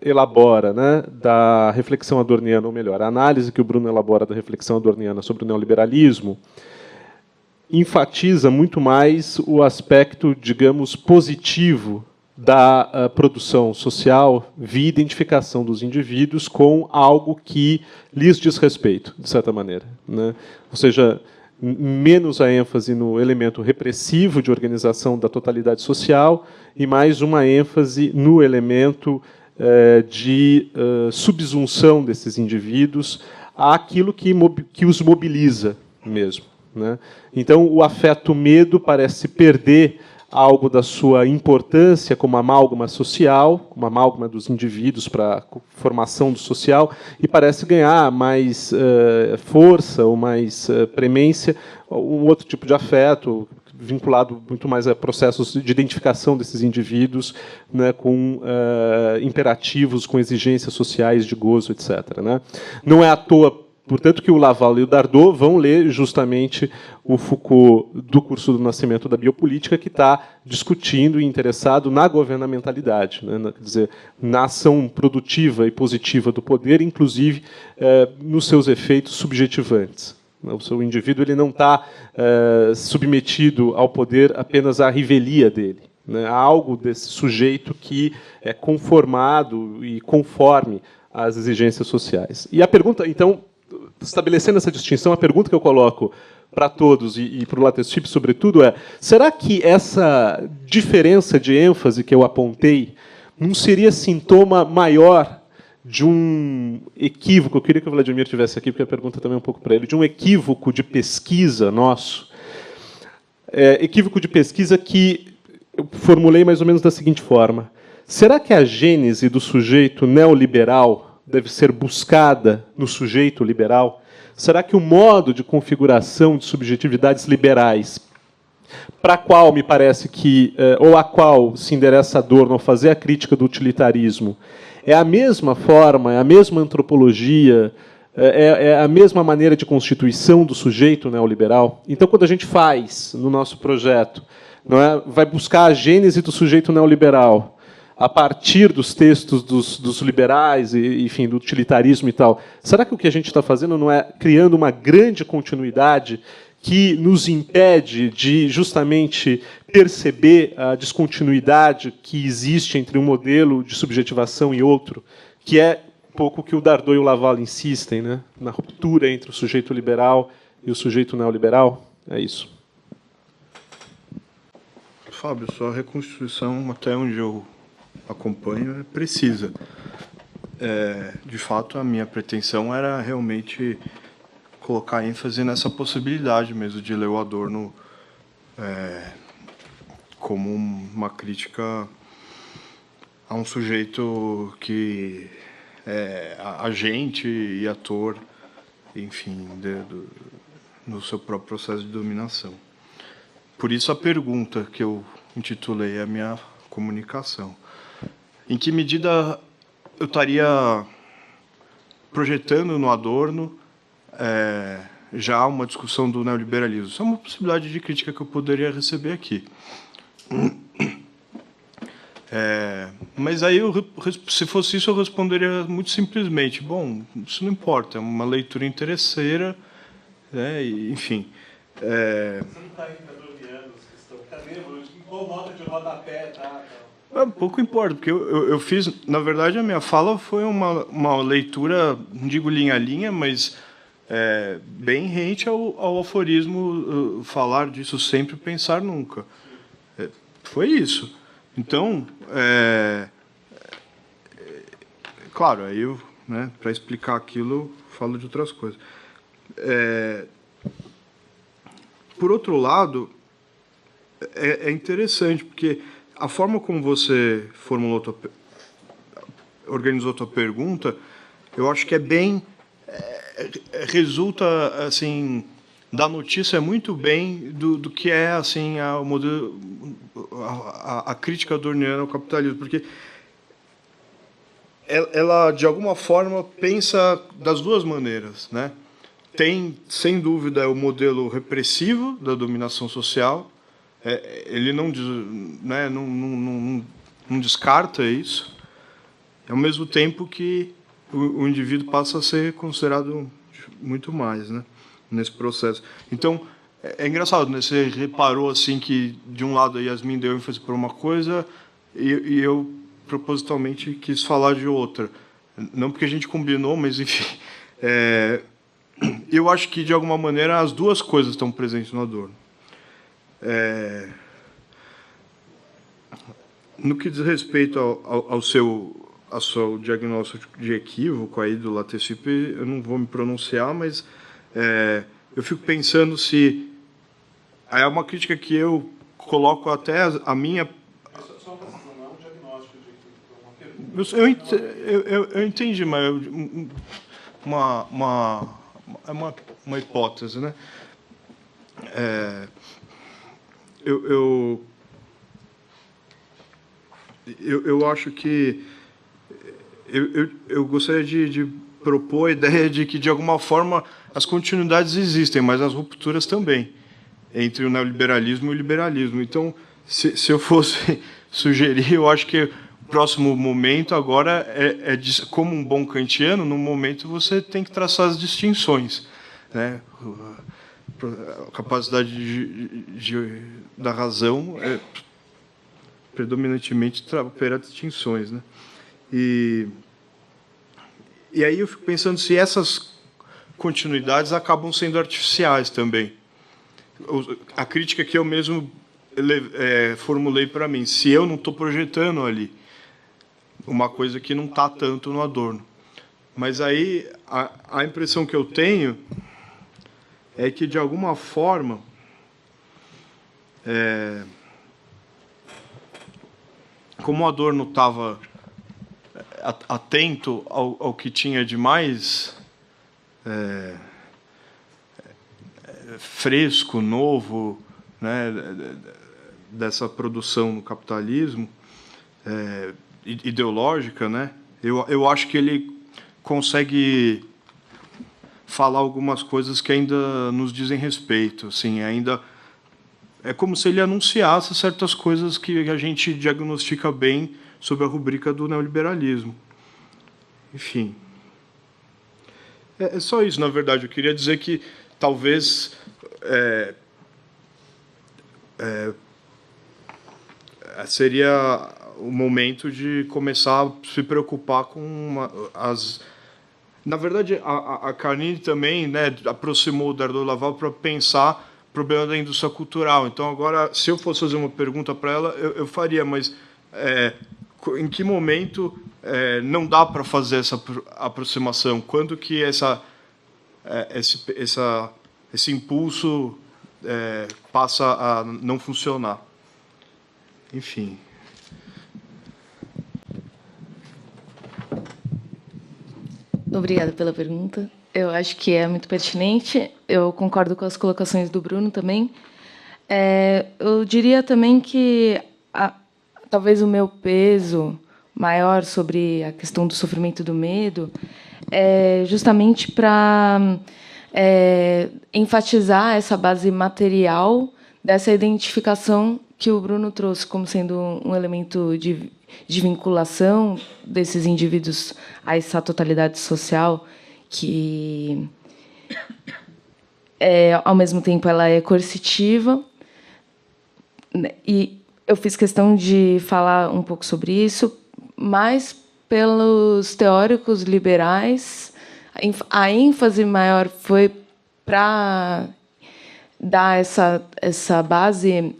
elabora, né, da reflexão adorniana, ou melhor, a análise que o Bruno elabora da reflexão adorniana sobre o neoliberalismo, enfatiza muito mais o aspecto, digamos, positivo da produção social via identificação dos indivíduos com algo que lhes diz respeito, de certa maneira, né? Ou seja, menos a ênfase no elemento repressivo de organização da totalidade social e mais uma ênfase no elemento de subsunção desses indivíduos àquilo que os mobiliza mesmo, né? Então, o afeto-medo parece perder algo da sua importância como amálgama social, como amálgama dos indivíduos para a formação do social, e parece ganhar mais força ou mais premência, um outro tipo de afeto, vinculado muito mais a processos de identificação desses indivíduos, né, com imperativos, com exigências sociais de gozo, etc., né? Não é à toa, portanto, que o Laval e o Dardot vão ler justamente o Foucault do curso do Nascimento da Biopolítica, que está discutindo e interessado na governamentalidade, né? Quer dizer, na ação produtiva e positiva do poder, inclusive nos seus efeitos subjetivantes. O seu indivíduo ele não está submetido ao poder apenas à revelia dele, né? Há algo desse sujeito que é conformado e conforme às exigências sociais. E a pergunta, então, estabelecendo essa distinção, a pergunta que eu coloco para todos e para o Latesfip, sobretudo, é: será que essa diferença de ênfase que eu apontei não seria sintoma maior de um equívoco? Eu queria que o Vladimir estivesse aqui, porque a pergunta também é um pouco para ele, de um equívoco de pesquisa nosso, equívoco de pesquisa que eu formulei mais ou menos da seguinte forma: será que a gênese do sujeito neoliberal deve ser buscada no sujeito liberal? Será que o modo de configuração de subjetividades liberais, para a qual me parece que, ou a qual se endereça Adorno ao fazer a crítica do utilitarismo, é a mesma forma, é a mesma antropologia, é a mesma maneira de constituição do sujeito neoliberal? Então, quando a gente faz, no nosso projeto, não é, vai buscar a gênese do sujeito neoliberal, a partir dos textos dos liberais, e, enfim, do utilitarismo e tal, será que o que a gente está fazendo não é criando uma grande continuidade que nos impede de justamente perceber a descontinuidade que existe entre um modelo de subjetivação e outro, que é um pouco o que o Dardot e o Laval insistem, né? Na ruptura entre o sujeito liberal e o sujeito neoliberal? É isso. Fábio, sua reconstituição, até onde eu acompanho, é precisa. De fato, a minha pretensão era realmente colocar ênfase nessa possibilidade mesmo de ler o Adorno como uma crítica a um sujeito que é agente e ator, enfim, no seu próprio processo de dominação. Por isso a pergunta que eu intitulei a minha comunicação: em que medida eu estaria projetando no Adorno já uma discussão do neoliberalismo? Isso é uma possibilidade de crítica que eu poderia receber aqui. Mas aí, se fosse isso, eu responderia muito simplesmente: bom, isso não importa, é uma leitura interesseira, né? E, enfim. Você não está ainda adorniano, cadê? Qual nota de rodapé, tá? Pouco importa, porque eu fiz, na verdade, a minha fala foi uma leitura, não digo linha a linha, mas bem rente ao aforismo falar disso sempre, pensar nunca. Foi isso. Então, claro, aí eu, né, para explicar aquilo, eu falo de outras coisas. Por outro lado, é interessante, porque a forma como você organizou a tua pergunta, eu acho que é bem... resulta, assim, da notícia muito bem do que é, assim, a crítica adorniana ao capitalismo, porque ela, de alguma forma, pensa das duas maneiras, né? Tem, sem dúvida, o modelo repressivo da dominação social. Ele não descarta isso, ao mesmo tempo que o indivíduo passa a ser considerado muito mais, né, nesse processo. Então, é engraçado, né? Você reparou assim que, de um lado, a Yasmin deu ênfase para uma coisa, e eu propositalmente quis falar de outra. Não porque a gente combinou, mas, enfim. Eu acho que, de alguma maneira, as duas coisas estão presentes no Adorno. No que diz respeito ao seu diagnóstico de equívoco aí do Lattes Fhippi, eu não vou me pronunciar, mas eu fico pensando se... É uma crítica que eu coloco até a minha... Só não é um diagnóstico de equívoco, é uma pergunta. Eu entendi, mas é uma hipótese, né? Eu acho que eu gostaria de propor a ideia de que, de alguma forma, as continuidades existem, mas as rupturas também, entre o neoliberalismo e o liberalismo. Então, se eu fosse sugerir, eu acho que o próximo momento agora como um bom kantiano, no momento você tem que traçar as distinções, né? A capacidade da razão predominantemente opera distinções, né? E aí eu fico pensando se essas continuidades acabam sendo artificiais também. A crítica que eu mesmo formulei para mim, se eu não estou projetando ali uma coisa que não está tanto no Adorno. Mas aí a impressão que eu tenho é que, de alguma forma, como o Adorno estava atento ao que tinha de mais fresco, novo, né, dessa produção no capitalismo ideológica, né, eu acho que ele consegue falar algumas coisas que ainda nos dizem respeito, assim, ainda é como se ele anunciasse certas coisas que a gente diagnostica bem sob a rubrica do neoliberalismo. Enfim. É só isso, na verdade. Eu queria dizer que talvez seria o momento de começar a se preocupar com as... Na verdade, a Carnini também, né, aproximou o Dardot Laval para pensar o problema da indústria cultural. Então, agora, se eu fosse fazer uma pergunta para ela, eu faria, mas em que momento não dá para fazer essa aproximação? Quando que esse impulso passa a não funcionar? Enfim. Obrigada pela pergunta. Eu acho que é muito pertinente. Eu concordo com as colocações do Bruno também. Eu diria também que talvez o meu peso maior sobre a questão do sofrimento e do medo é justamente para enfatizar essa base material dessa identificação que o Bruno trouxe como sendo um elemento de vinculação desses indivíduos a essa totalidade social que, ao mesmo tempo, ela é coercitiva. E eu fiz questão de falar um pouco sobre isso, mas pelos teóricos liberais, a ênfase maior foi para dar essa base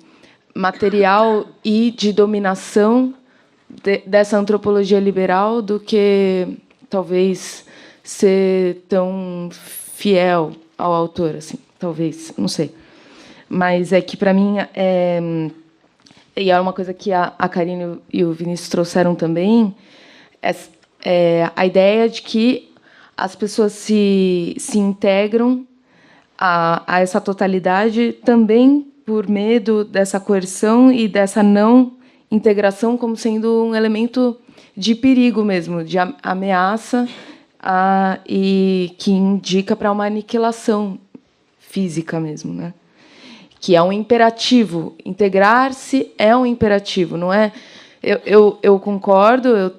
material e de dominação dessa antropologia liberal do que talvez ser tão fiel ao autor, assim, talvez, não sei. Mas é que, para mim, e é uma coisa que a Carine e o Vinícius trouxeram também, a ideia de que as pessoas se integram a essa totalidade também por medo dessa coerção e dessa não integração como sendo um elemento de perigo mesmo, de ameaça, e que indica para uma aniquilação física mesmo, né? Que é um imperativo. Integrar-se é um imperativo, não é? Eu concordo, eu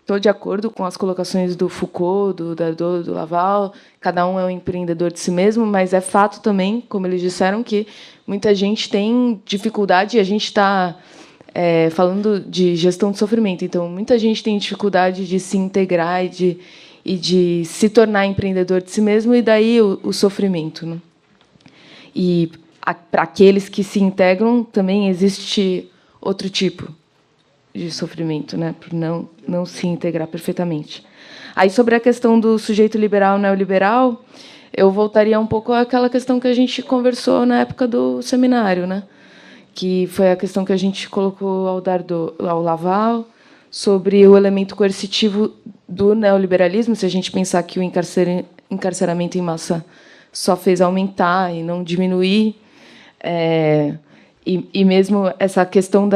estou de acordo com as colocações do Foucault, do Dardot, do Laval. Cada um é um empreendedor de si mesmo, mas é fato também, como eles disseram, que muita gente tem dificuldade, e a gente está falando de gestão de sofrimento. Então, muita gente tem dificuldade de se integrar e de se tornar empreendedor de si mesmo, e daí o sofrimento, né? E para aqueles que se integram, também existe outro tipo de sofrimento, né? Por não se integrar perfeitamente. Aí, sobre a questão do sujeito liberal e neoliberal, eu voltaria um pouco àquela questão que a gente conversou na época do seminário, né? Que foi a questão que a gente colocou ao Laval, sobre o elemento coercitivo do neoliberalismo, se a gente pensar que o encarceramento em massa só fez aumentar e não diminuir, e mesmo essa questão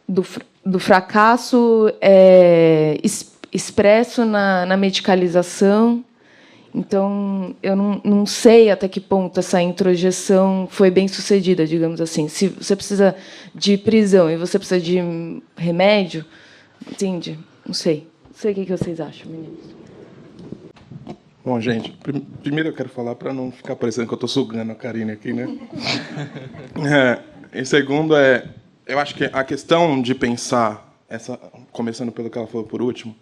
do fracasso expresso na medicalização. Então, eu não sei até que ponto essa introjeção foi bem sucedida, digamos assim. Se você precisa de prisão e você precisa de remédio, entende? Não sei. Não sei o que vocês acham, meninos. Bom, gente, primeiro eu quero falar para não ficar parecendo que eu estou sugando a Karine aqui, né? E segundo, eu acho que a questão de pensar, começando pelo que ela falou por último,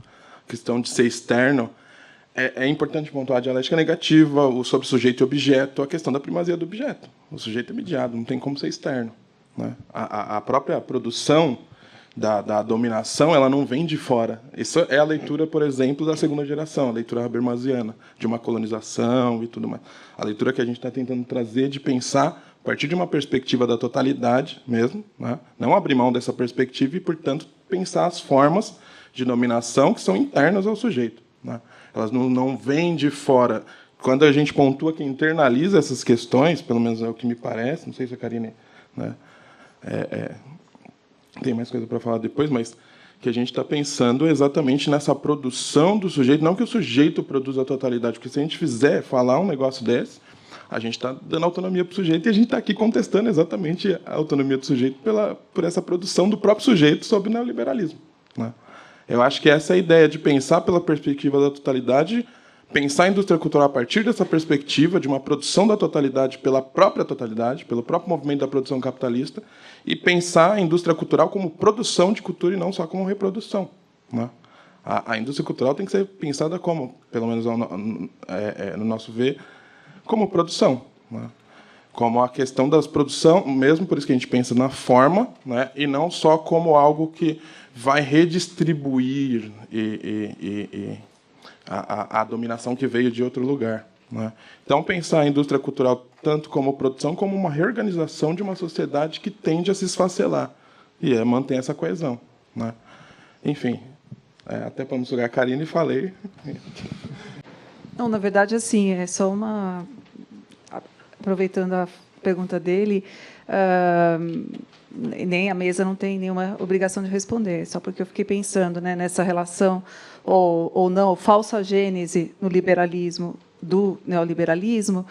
a questão de ser externo, é importante pontuar a dialética negativa, o sobre sujeito e objeto, a questão da primazia do objeto. O sujeito é mediado, não tem como ser externo, né? A própria produção da dominação, ela não vem de fora. Isso é a leitura, por exemplo, da segunda geração, a leitura habermasiana, de uma colonização e tudo mais. A leitura que a gente está tentando trazer de pensar a partir de uma perspectiva da totalidade mesmo, né? Não abrir mão dessa perspectiva e, portanto, pensar as formas de dominação que são internas ao sujeito, né? Elas não vêm de fora. Quando a gente pontua que internaliza essas questões, pelo menos é o que me parece, não sei se a Karine, né, tem mais coisa para falar depois, mas que a gente está pensando exatamente nessa produção do sujeito, não que o sujeito produza a totalidade, porque se a gente falar um negócio desse, a gente está dando autonomia para o sujeito e a gente está aqui contestando exatamente a autonomia do sujeito por essa produção do próprio sujeito sob o neoliberalismo, né? Eu acho que essa é a ideia de pensar pela perspectiva da totalidade, pensar a indústria cultural a partir dessa perspectiva de uma produção da totalidade pela própria totalidade, pelo próprio movimento da produção capitalista, e pensar a indústria cultural como produção de cultura e não só como reprodução, né? A indústria cultural tem que ser pensada como, pelo menos no nosso ver, como produção, né? Como a questão das produção, mesmo por isso que a gente pensa na forma, né? E não só como algo que vai redistribuir a dominação que veio de outro lugar, né? Então, pensar a indústria cultural tanto como produção, como uma reorganização de uma sociedade que tende a se esfacelar e manter essa coesão, né? Enfim, até para não sugar a Karine, falei. Não, na verdade, assim, é só uma... Aproveitando a pergunta dele, nem a mesa não tem nenhuma obrigação de responder, só porque eu fiquei pensando, né, nessa relação, ou não, falsa gênese no liberalismo, do neoliberalismo,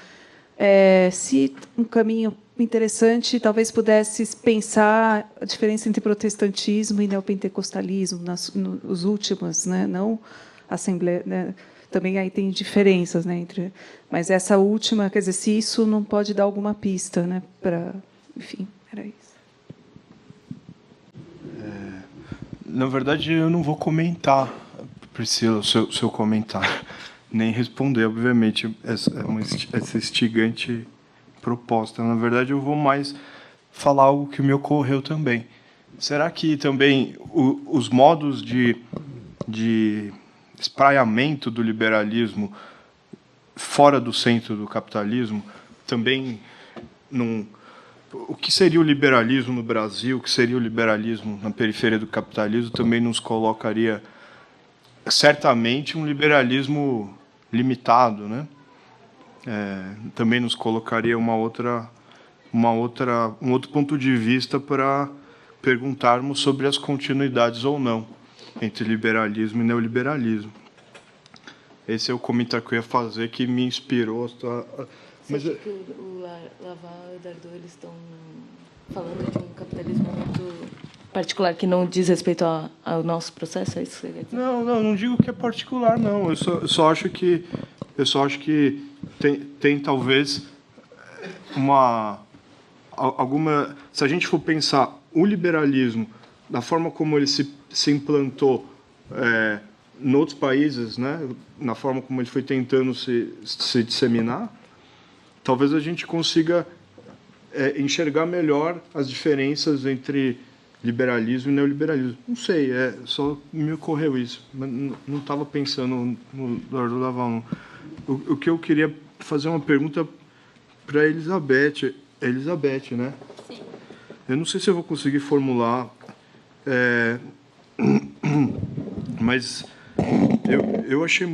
se um caminho interessante talvez pudesse pensar a diferença entre protestantismo e neopentecostalismo, os últimos, né, não assembleia, né? Também aí tem diferenças, né, mas essa última, quer dizer, se isso não pode dar alguma pista, né, enfim, era isso. Na verdade, eu não vou comentar, Priscila, o seu comentário, nem responder, obviamente, essa instigante proposta. Na verdade, eu vou mais falar algo que me ocorreu também. Será que também os modos de espraiamento do liberalismo fora do centro do capitalismo também não... O que seria o liberalismo no Brasil, o que seria o liberalismo na periferia do capitalismo, também nos colocaria certamente um liberalismo limitado, né? Também nos colocaria um outro ponto de vista para perguntarmos sobre as continuidades ou não entre liberalismo e neoliberalismo. Esse é o comentário que eu ia fazer, que me inspirou. Mas acha que o Laval e o Dardot eles estão falando de um capitalismo muito particular que não diz respeito ao nosso processo? É isso que você quer dizer? Não digo que é particular, não. Eu só acho que tem talvez se a gente for pensar o liberalismo, da forma como ele se implantou em outros países, né, na forma como ele foi tentando se disseminar, talvez a gente consiga enxergar melhor as diferenças entre liberalismo e neoliberalismo. Não sei, só me ocorreu isso. Mas não estava pensando no Eduardo Laval, não. O que eu queria fazer uma pergunta para a Elizabeth. Elizabeth, né? Sim. Eu não sei se eu vou conseguir formular, mas eu achei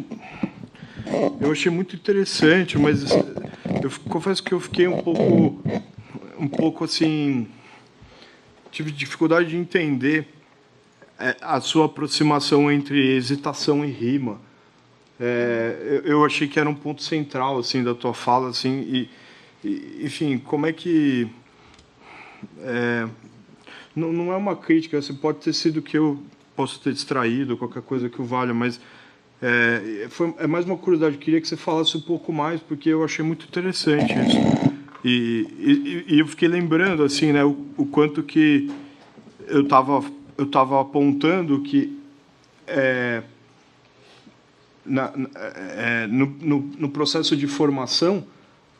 muito interessante, mas eu confesso que eu fiquei um pouco assim, tive dificuldade de entender a sua aproximação entre hesitação e rima. Eu achei que era um ponto central assim da tua fala, assim, enfim, como é que não é uma crítica, assim, pode ter sido que eu posso ter distraído, qualquer coisa que o valha, mas é mais uma curiosidade. Eu queria que você falasse um pouco mais, porque eu achei muito interessante isso. E eu fiquei lembrando, assim, né, o quanto que eu estava apontando que no processo de formação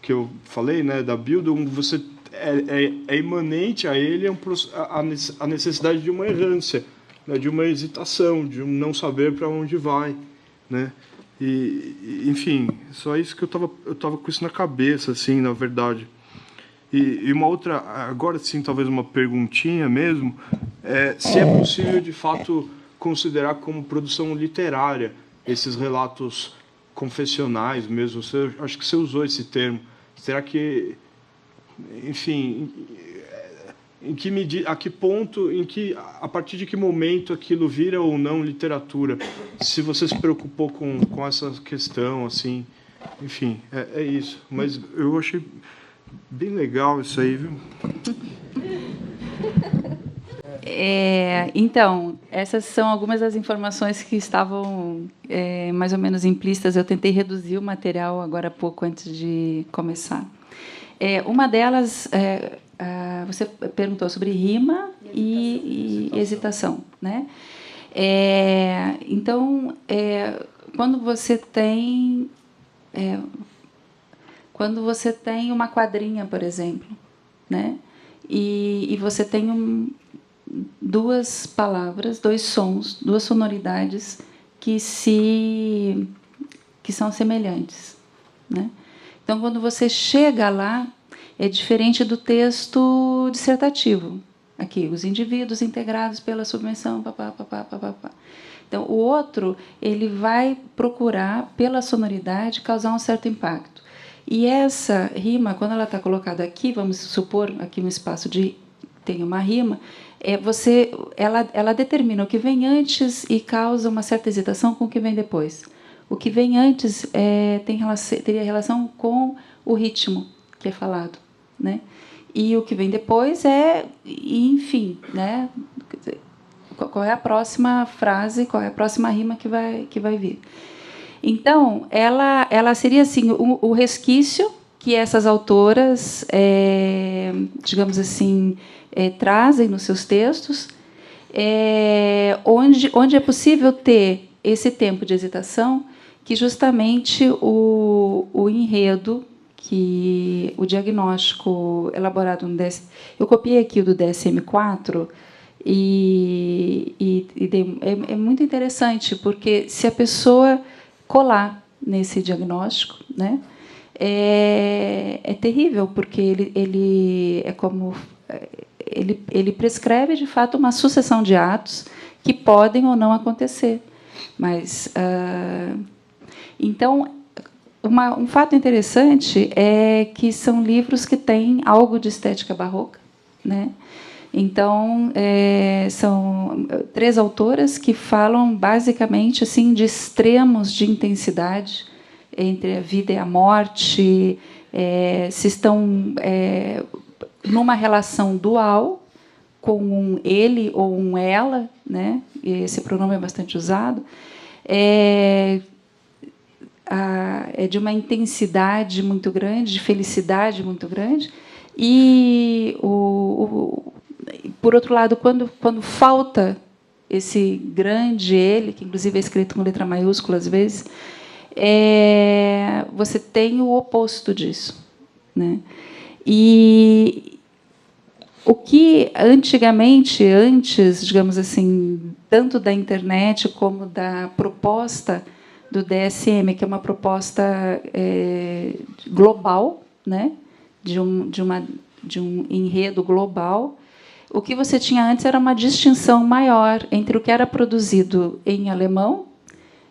que eu falei, né, da Bildung, você é imanente a ele a necessidade de uma errância, né, de uma hesitação, de um não saber para onde vai, né? Enfim, só isso que eu estava com isso na cabeça, assim, na verdade. E uma outra, agora sim, talvez uma perguntinha mesmo, se é possível, de fato, considerar como produção literária esses relatos confessionais mesmo. Acho que você usou esse termo. Será que, enfim, em que medida, a que ponto, a partir de que momento aquilo vira ou não literatura? Se você se preocupou com essa questão, assim, enfim, é isso. Mas eu achei bem legal isso aí, viu? Então, essas são algumas das informações que estavam mais ou menos implícitas. Eu tentei reduzir o material agora há pouco, antes de começar. Uma delas, você perguntou sobre rima e hesitação, né? Então, quando você tem uma quadrinha, por exemplo, né? E você tem duas palavras, dois sons, duas sonoridades que são semelhantes, né? Então, quando você chega lá, é diferente do texto dissertativo. Aqui, os indivíduos integrados pela submissão, papá. Então, o outro, ele vai procurar, pela sonoridade, causar um certo impacto. E essa rima, quando ela está colocada aqui, vamos supor, aqui no espaço tem uma rima, ela determina o que vem antes e causa uma certa hesitação com o que vem depois. O que vem antes teria relação com o ritmo que é falado, né? E o que vem depois enfim, né? Qual é a próxima frase, qual é a próxima rima que vai vir. Então, ela seria assim o resquício que essas autoras, digamos assim, trazem nos seus textos, onde é possível ter esse tempo de hesitação, que justamente o enredo, que o diagnóstico elaborado no DSM... Eu copiei aqui o do DSM-4, é muito interessante, porque se a pessoa colar nesse diagnóstico, né, é terrível, porque ele prescreve, de fato, uma sucessão de atos que podem ou não acontecer. Mas, então, um fato interessante é que são livros que têm algo de estética barroca, né? Então, são 3 autoras que falam, basicamente, assim, de extremos de intensidade entre a vida e a morte, se estão numa relação dual, com um ele ou um ela, né? Esse pronome é bastante usado, é de uma intensidade muito grande, de felicidade muito grande, E, por outro lado, quando falta esse grande ele, que inclusive é escrito com letra maiúscula às vezes, você tem o oposto disso, né? E o que antigamente, antes, digamos assim, tanto da internet como da proposta do DSM, que é uma proposta global, né? de um enredo global, o que você tinha antes era uma distinção maior entre o que era produzido em alemão,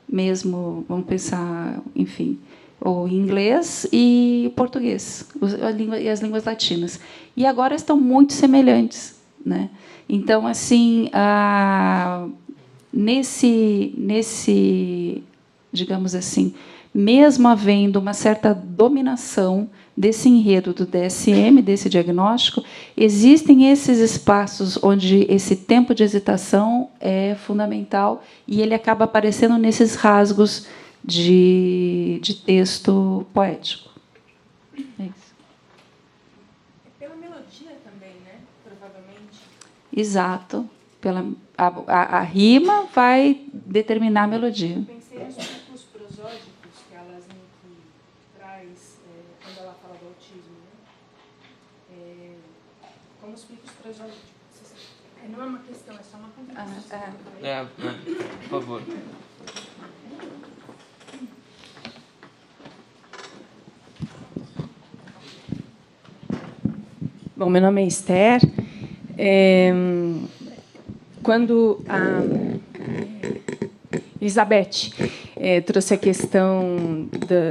mesmo, vamos pensar, enfim, ou em inglês e português, e as línguas latinas. E agora estão muito semelhantes, né? Então, assim, nesse, digamos assim, mesmo havendo uma certa dominação desse enredo do DSM, desse diagnóstico, existem esses espaços onde esse tempo de hesitação é fundamental e ele acaba aparecendo nesses rasgos de texto poético. É isso. Pela melodia também, né? Provavelmente. Exato. A rima vai determinar a melodia. Pensei nos tipos prosódicos que a Lasnik traz quando ela fala do autismo, né? Como os picos prosódicos. Não é uma questão, é só uma contribuição. Por favor. Bom, meu nome é Esther. Quando a Elizabeth trouxe a questão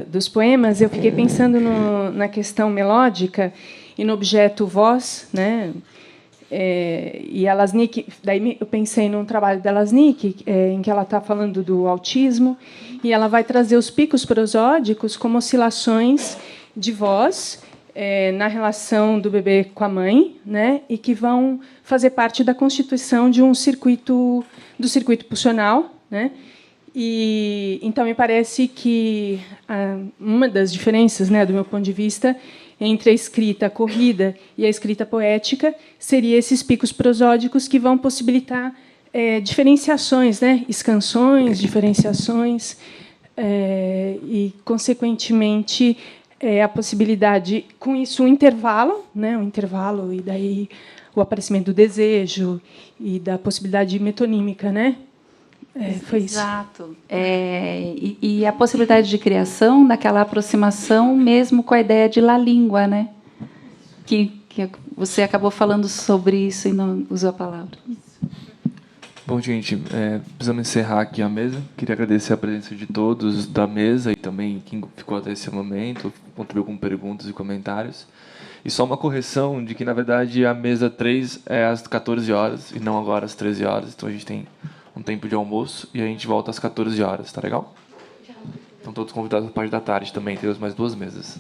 dos poemas, eu fiquei pensando na questão melódica e no objeto voz, né? E a Lasnik, daí eu pensei num trabalho da Lasnik, em que ela está falando do autismo, e ela vai trazer os picos prosódicos como oscilações de voz na relação do bebê com a mãe, né, e que vão fazer parte da constituição de do circuito pulsional, né? E então me parece que uma das diferenças, né, do meu ponto de vista, entre a escrita corrida e a escrita poética seria esses picos prosódicos que vão possibilitar diferenciações, né, escansões, diferenciações e, consequentemente, a possibilidade, com isso, um intervalo, e daí o aparecimento do desejo e da possibilidade metonímica, né? Foi isso. Exato. E a possibilidade de criação daquela aproximação mesmo com a ideia de la língua, né? Que você acabou falando sobre isso e não usou a palavra. Bom, gente, precisamos encerrar aqui a mesa. Queria agradecer a presença de todos da mesa e também quem ficou até esse momento, contribuiu com perguntas e comentários. E só uma correção de que, na verdade, a mesa 3 é às 14 horas e não agora às 13 horas. Então, a gente tem um tempo de almoço e a gente volta às 14 horas. Tá legal? Estão todos convidados à parte da tarde também. Temos mais 2 mesas.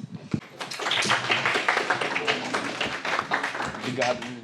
Obrigado.